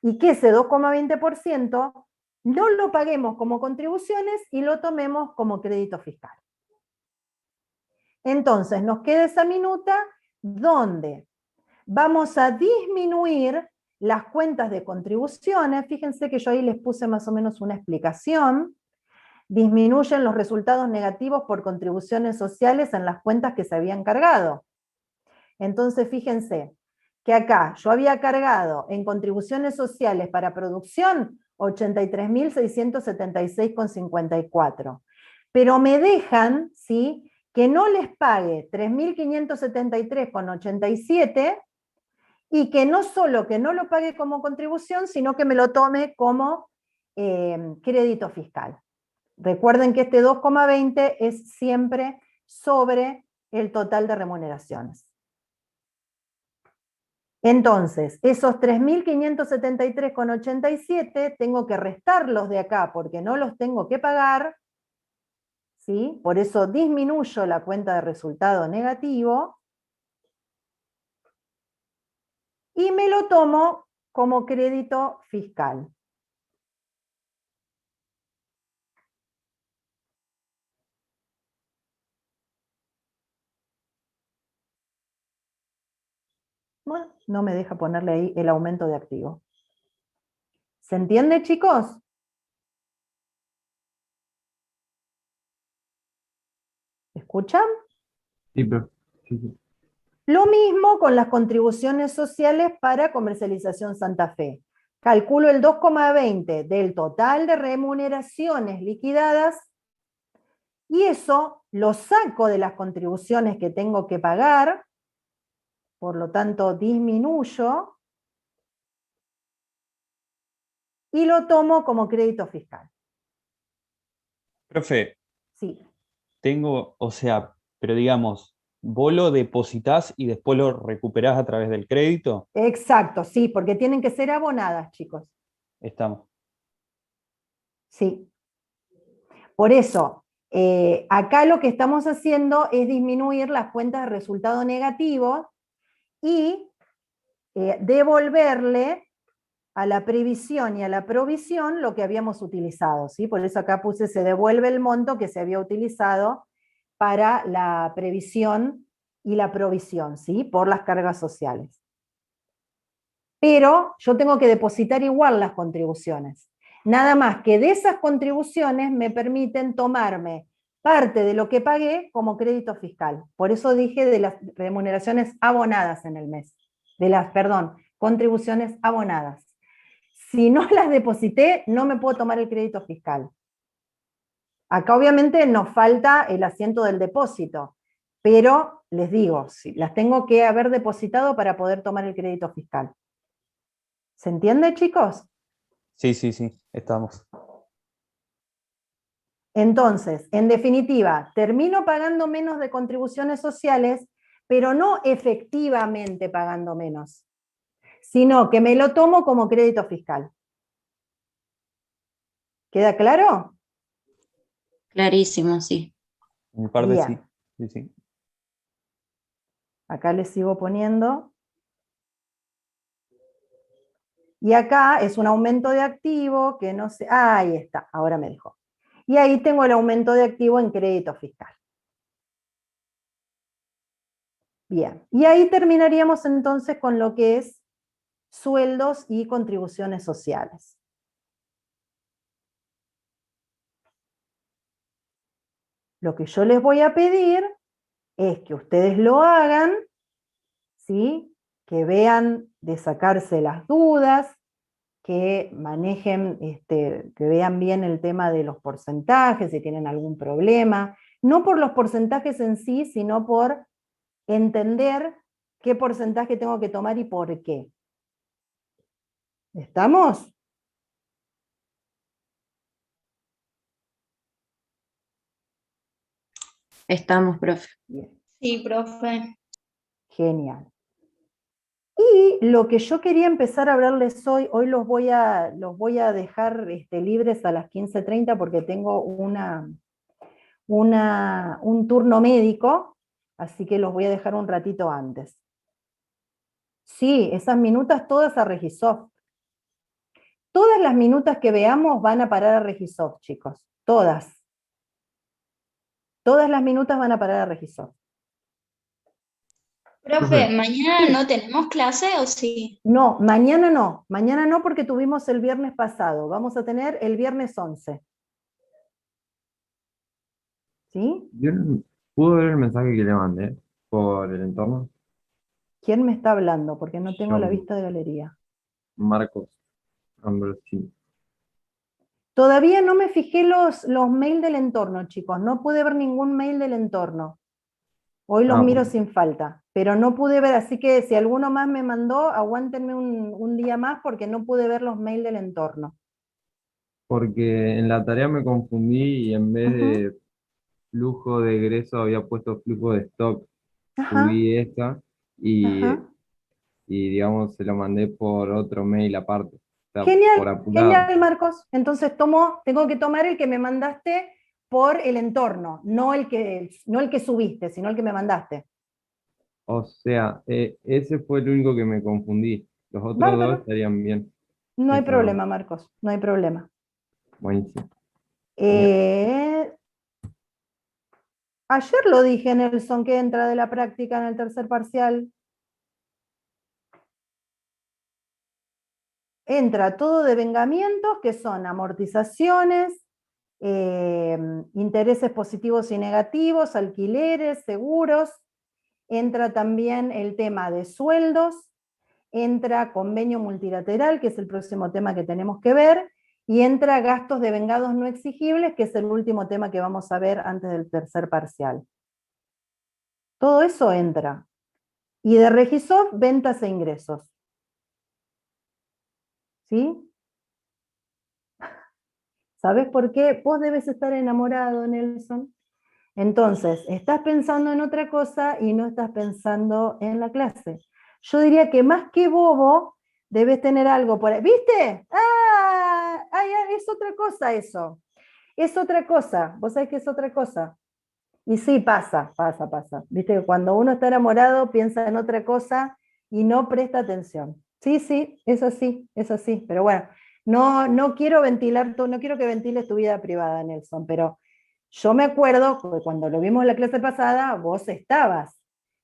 Y que ese 2,20% no lo paguemos como contribuciones y lo tomemos como crédito fiscal. Entonces nos queda esa minuta donde vamos a disminuir las cuentas de contribuciones. Fíjense que yo ahí les puse más o menos una explicación. Disminuyen los resultados negativos por contribuciones sociales en las cuentas que se habían cargado. Entonces fíjense que acá yo había cargado en contribuciones sociales para producción 83.676,54, pero me dejan, ¿sí?, que no les pague 3.573,87, y que no solo que no lo pague como contribución, sino que me lo tome como crédito fiscal. Recuerden que este 2,20 es siempre sobre el total de remuneraciones. Entonces, esos 3.573,87 tengo que restarlos de acá porque no los tengo que pagar, ¿sí? Por eso disminuyo la cuenta de resultado negativo y me lo tomo como crédito fiscal. Bueno, no me deja ponerle ahí el aumento de activo. ¿Se entiende, chicos? ¿Escuchan? Sí, profe. Sí, sí. Lo mismo con las contribuciones sociales para Comercialización Santa Fe. Calculo el 2,20 del total de remuneraciones liquidadas y eso lo saco de las contribuciones que tengo que pagar, por lo tanto disminuyo y lo tomo como crédito fiscal. Profe, Sí. tengo, o sea, pero digamos, vos lo depositás y después lo recuperás a través del crédito. Exacto, sí, porque tienen que ser abonadas, chicos. Estamos. Sí. Por eso, acá lo que estamos haciendo es disminuir las cuentas de resultado negativo y devolverle a la previsión y a la provisión lo que habíamos utilizado, ¿sí? Por eso acá puse se devuelve el monto que se había utilizado para la previsión y la provisión, ¿sí? Por las cargas sociales. Pero yo tengo que depositar igual las contribuciones. Nada más que de esas contribuciones me permiten tomarme parte de lo que pagué como crédito fiscal. Por eso dije de las remuneraciones abonadas en el mes. Contribuciones abonadas. Si no las deposité, no me puedo tomar el crédito fiscal. Acá obviamente nos falta el asiento del depósito, pero les digo, las tengo que haber depositado para poder tomar el crédito fiscal. ¿Se entiende, chicos? Sí, sí, sí, estamos. Entonces, en definitiva, termino pagando menos de contribuciones sociales, pero no efectivamente pagando menos, sino que me lo tomo como crédito fiscal. ¿Queda claro? Clarísimo, sí. En mi parte sí. Bien. Sí, sí. Acá les sigo poniendo. Y acá es un aumento de activo que no sé. Ah, ahí está, ahora me dejó. Y ahí tengo el aumento de activo en crédito fiscal. Bien, y ahí terminaríamos entonces con lo que es sueldos y contribuciones sociales. Lo que yo les voy a pedir es que ustedes lo hagan, ¿sí? Que vean de sacarse las dudas, que manejen, que vean bien el tema de los porcentajes, si tienen algún problema, no por los porcentajes en sí, sino por entender qué porcentaje tengo que tomar y por qué. ¿Estamos? Estamos, profe. Bien, Sí, profe. genial. Y lo que yo quería empezar a hablarles hoy los voy a dejar libres a las 15:30 porque tengo un turno médico, así que los voy a dejar un ratito antes. Sí, esas minutas todas a Regisoft. Todas las minutas que veamos van a parar a Regisoft, chicos. Todas. Todas las minutas van a parar a Regisoft. Profe, ¿mañana no tenemos clase o sí? No, mañana no. Mañana no porque tuvimos el viernes pasado. Vamos a tener el viernes 11. ¿Sí? ¿Pudo ver el mensaje que le mandé por el entorno? ¿Quién me está hablando? Porque no tengo la Yo, vista de galería. Marcos Ambrosini. Todavía no me fijé los mails del entorno, chicos. No pude ver ningún mail del entorno. Hoy los miro sin falta, pero no pude ver, así que si alguno más me mandó, aguántenme un día más porque no pude ver los mails del entorno. Porque en la tarea me confundí y en vez Ujú. de flujo de egreso había puesto flujo de stock. Ajá, Subí esta y, ajá. y digamos se lo mandé por otro mail aparte. O sea, por Genial, apurado. genial, Marcos. Entonces tengo que tomar el que me mandaste por el entorno, no el que subiste, sino el que me mandaste. O sea, ese fue el único que me confundí. Los otros Bárbaro. dos estarían bien. No hay Eso, problema, Marcos, no hay problema. buenísimo. Ayer lo dije, Nelson, que entra de la práctica en el tercer parcial. Entra todo devengamientos, que son amortizaciones, intereses positivos y negativos, alquileres, seguros. Entra también el tema de sueldos, entra convenio multilateral, que es el próximo tema que tenemos que ver, y entra gastos devengados no exigibles, que es el último tema que vamos a ver antes del tercer parcial. Todo eso entra. Y de Regisoft, ventas e ingresos. ¿Sí? ¿Sabes por qué? Vos debes estar enamorado, Nelson. Entonces, estás pensando en otra cosa y no estás pensando en la clase. Yo diría que más que bobo, debes tener algo por ahí. ¿Viste? ¡Ah! Ay, es otra cosa eso. Es otra cosa. Vos sabés que es otra cosa. Y sí, pasa. Viste que cuando uno está enamorado, piensa en otra cosa y no presta atención. Sí, es así. Pero bueno, no quiero ventilar, no quiero que ventiles tu vida privada, Nelson, pero yo me acuerdo que cuando lo vimos en la clase pasada, vos estabas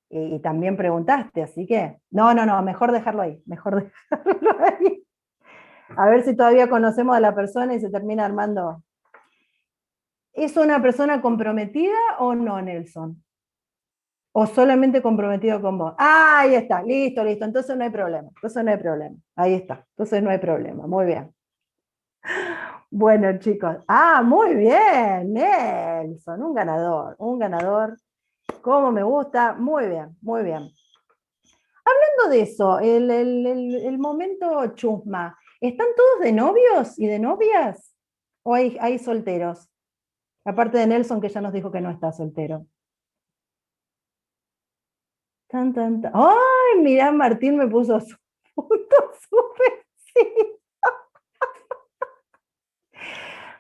y también preguntaste, así que, no, mejor dejarlo ahí, A ver si todavía conocemos a la persona y se termina armando. ¿Es una persona comprometida o no, Nelson? ¿O solamente comprometido con vos? Ah, ahí está, listo, entonces no hay problema, ahí está, entonces no hay problema, muy bien. Bueno, chicos, muy bien, Nelson, un ganador, como me gusta, muy bien. Hablando de eso, el momento chusma, ¿están todos de novios y de novias? ¿O hay solteros? Aparte de Nelson, que ya nos dijo que no está soltero. Tan. ¡Ay, mirá, Martín me puso su punto súper, sí!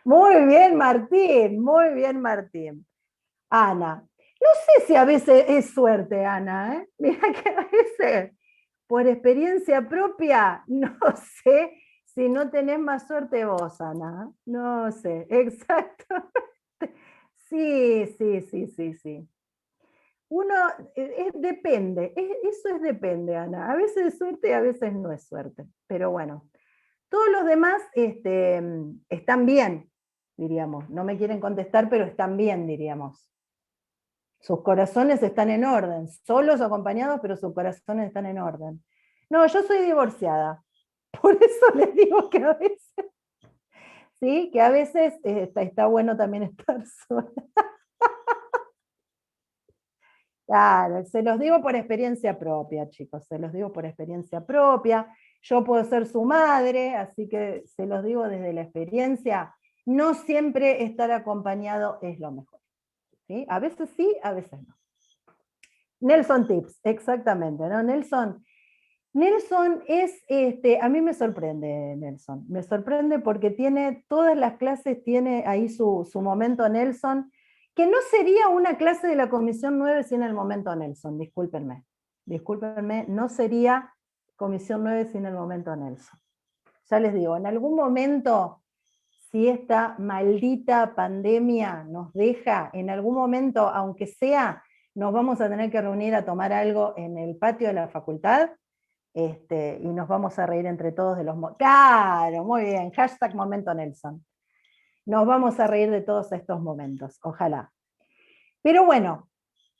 Muy bien, Martín. Ana, no sé si a veces es suerte, Ana, ¿eh? Mira que a veces, por experiencia propia, no sé si no tenés más suerte vos, Ana. No sé, exacto. Sí. Uno, depende, eso depende, Ana. A veces es suerte y a veces no es suerte. Pero bueno, todos los demás están bien, diríamos. No me quieren contestar, pero están bien, diríamos. Sus corazones están en orden, solos o acompañados, pero sus corazones están en orden. No, yo soy divorciada, por eso les digo que a veces, ¿sí? Que a veces está bueno también estar sola. Claro, se los digo por experiencia propia, chicos, se los digo por experiencia propia. Yo puedo ser su madre, así que se los digo desde la experiencia. No siempre estar acompañado es lo mejor. ¿Sí? A veces sí, a veces no. Nelson Tips, exactamente, ¿no? Nelson es, a mí me sorprende, Nelson. Me sorprende porque tiene, todas las clases tiene ahí su momento Nelson, que no sería una clase de la Comisión 9 sin el momento Nelson, discúlpenme, no sería Comisión 9 sin el momento Nelson. Ya les digo, en algún momento, si esta maldita pandemia nos deja, en algún momento, aunque sea, nos vamos a tener que reunir a tomar algo en el patio de la facultad, y nos vamos a reír entre todos de los... Claro, muy bien, hashtag momento Nelson. Nos vamos a reír de todos estos momentos, ojalá. Pero bueno,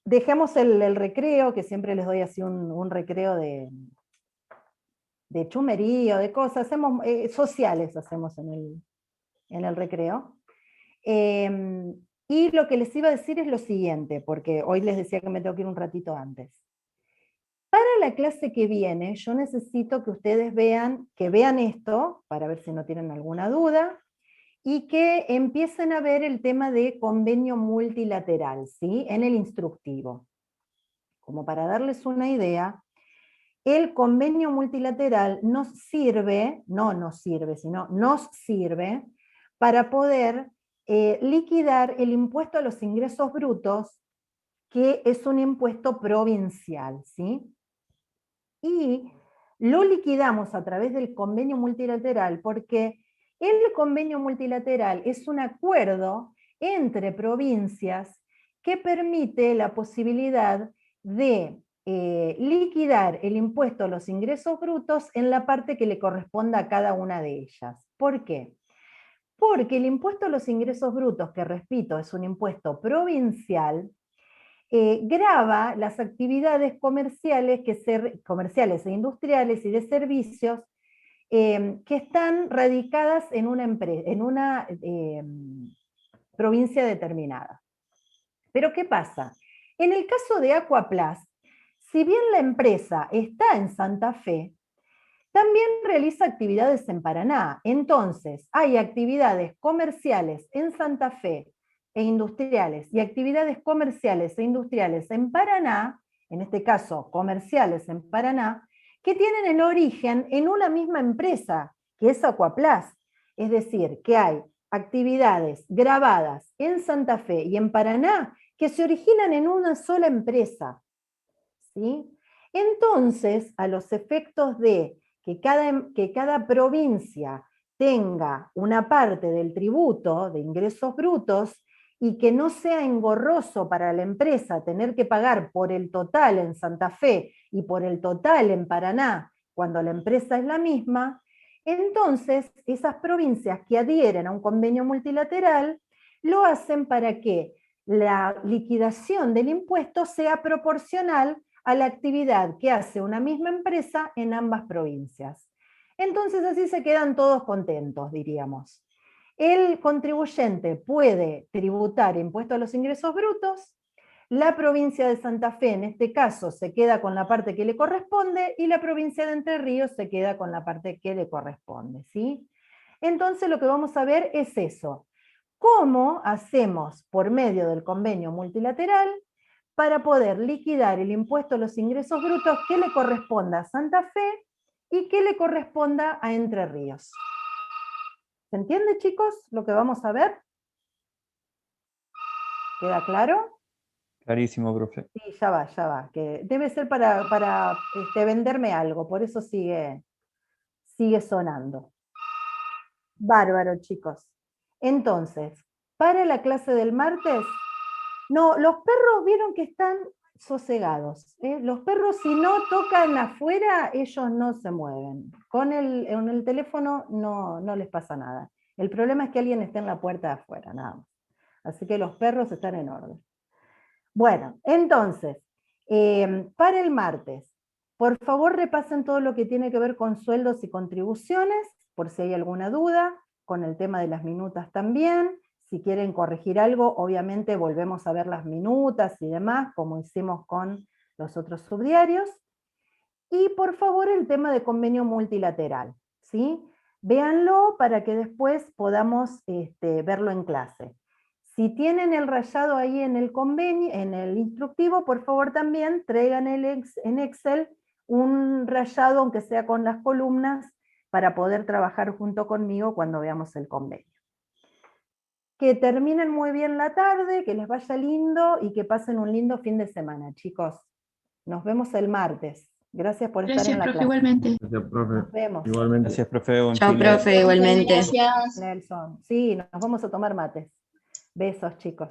dejemos el recreo, que siempre les doy así un recreo de chumerío, de cosas, hacemos, sociales hacemos en el recreo. Y lo que les iba a decir es lo siguiente, porque hoy les decía que me tengo que ir un ratito antes. Para la clase que viene, yo necesito que ustedes vean esto, para ver si no tienen alguna duda, y que empiecen a ver el tema de convenio multilateral, ¿sí? En el instructivo. Como para darles una idea, el convenio multilateral nos sirve para poder liquidar el impuesto a los ingresos brutos, que es un impuesto provincial, ¿sí? Y lo liquidamos a través del convenio multilateral porque el convenio multilateral es un acuerdo entre provincias que permite la posibilidad de liquidar el impuesto a los ingresos brutos en la parte que le corresponda a cada una de ellas. ¿Por qué? Porque el impuesto a los ingresos brutos, que repito, es un impuesto provincial, grava las actividades comerciales e industriales y de servicios que están radicadas en una provincia determinada. Pero ¿qué pasa? En el caso de Aquaplast, si bien la empresa está en Santa Fe, también realiza actividades en Paraná. Entonces, hay actividades comerciales en Santa Fe e industriales y actividades comerciales e industriales en Paraná, en este caso comerciales en Paraná, que tienen el origen en una misma empresa, que es Aquaplast. Es decir, que hay actividades grabadas en Santa Fe y en Paraná que se originan en una sola empresa. ¿Sí? Entonces, a los efectos de que cada provincia tenga una parte del tributo de ingresos brutos y que no sea engorroso para la empresa tener que pagar por el total en Santa Fe y por el total en Paraná, cuando la empresa es la misma, entonces esas provincias que adhieren a un convenio multilateral lo hacen para que la liquidación del impuesto sea proporcional a la actividad que hace una misma empresa en ambas provincias. Entonces así se quedan todos contentos, diríamos. El contribuyente puede tributar impuesto a los ingresos brutos, la provincia de Santa Fe en este caso se queda con la parte que le corresponde y la provincia de Entre Ríos se queda con la parte que le corresponde, ¿sí? Entonces lo que vamos a ver es eso. ¿Cómo hacemos por medio del convenio multilateral para poder liquidar el impuesto a los ingresos brutos que le corresponda a Santa Fe y que le corresponda a Entre Ríos? ¿Se entiende, chicos, lo que vamos a ver? ¿Queda claro? Clarísimo, profe. Sí, ya va, que debe ser para venderme algo, por eso sigue sonando. Bárbaro, chicos. Entonces, para la clase del martes, no, los perros vieron que están sosegados. Los perros si no tocan afuera, ellos no se mueven. En el teléfono no les pasa nada. El problema es que alguien esté en la puerta de afuera, nada más. Así que los perros están en orden. Bueno, entonces, para el martes, por favor repasen todo lo que tiene que ver con sueldos y contribuciones, por si hay alguna duda, con el tema de las minutas también. Si quieren corregir algo, obviamente volvemos a ver las minutas y demás, como hicimos con los otros subdiarios. Y por favor el tema de convenio multilateral, ¿sí? Véanlo para que después podamos verlo en clase. Si tienen el rayado ahí en el convenio, en el instructivo, por favor también traigan en Excel un rayado, aunque sea con las columnas, para poder trabajar junto conmigo cuando veamos el convenio. Que terminen muy bien la tarde, que les vaya lindo y que pasen un lindo fin de semana, chicos. Nos vemos el martes. Gracias por estar en la clase. Igualmente. Gracias, profe. Nos vemos. Igualmente. Gracias, profe. Buen Chao, fin de- profe, igualmente. Gracias. Nelson. Sí, nos vamos a tomar mates. Besos, chicos.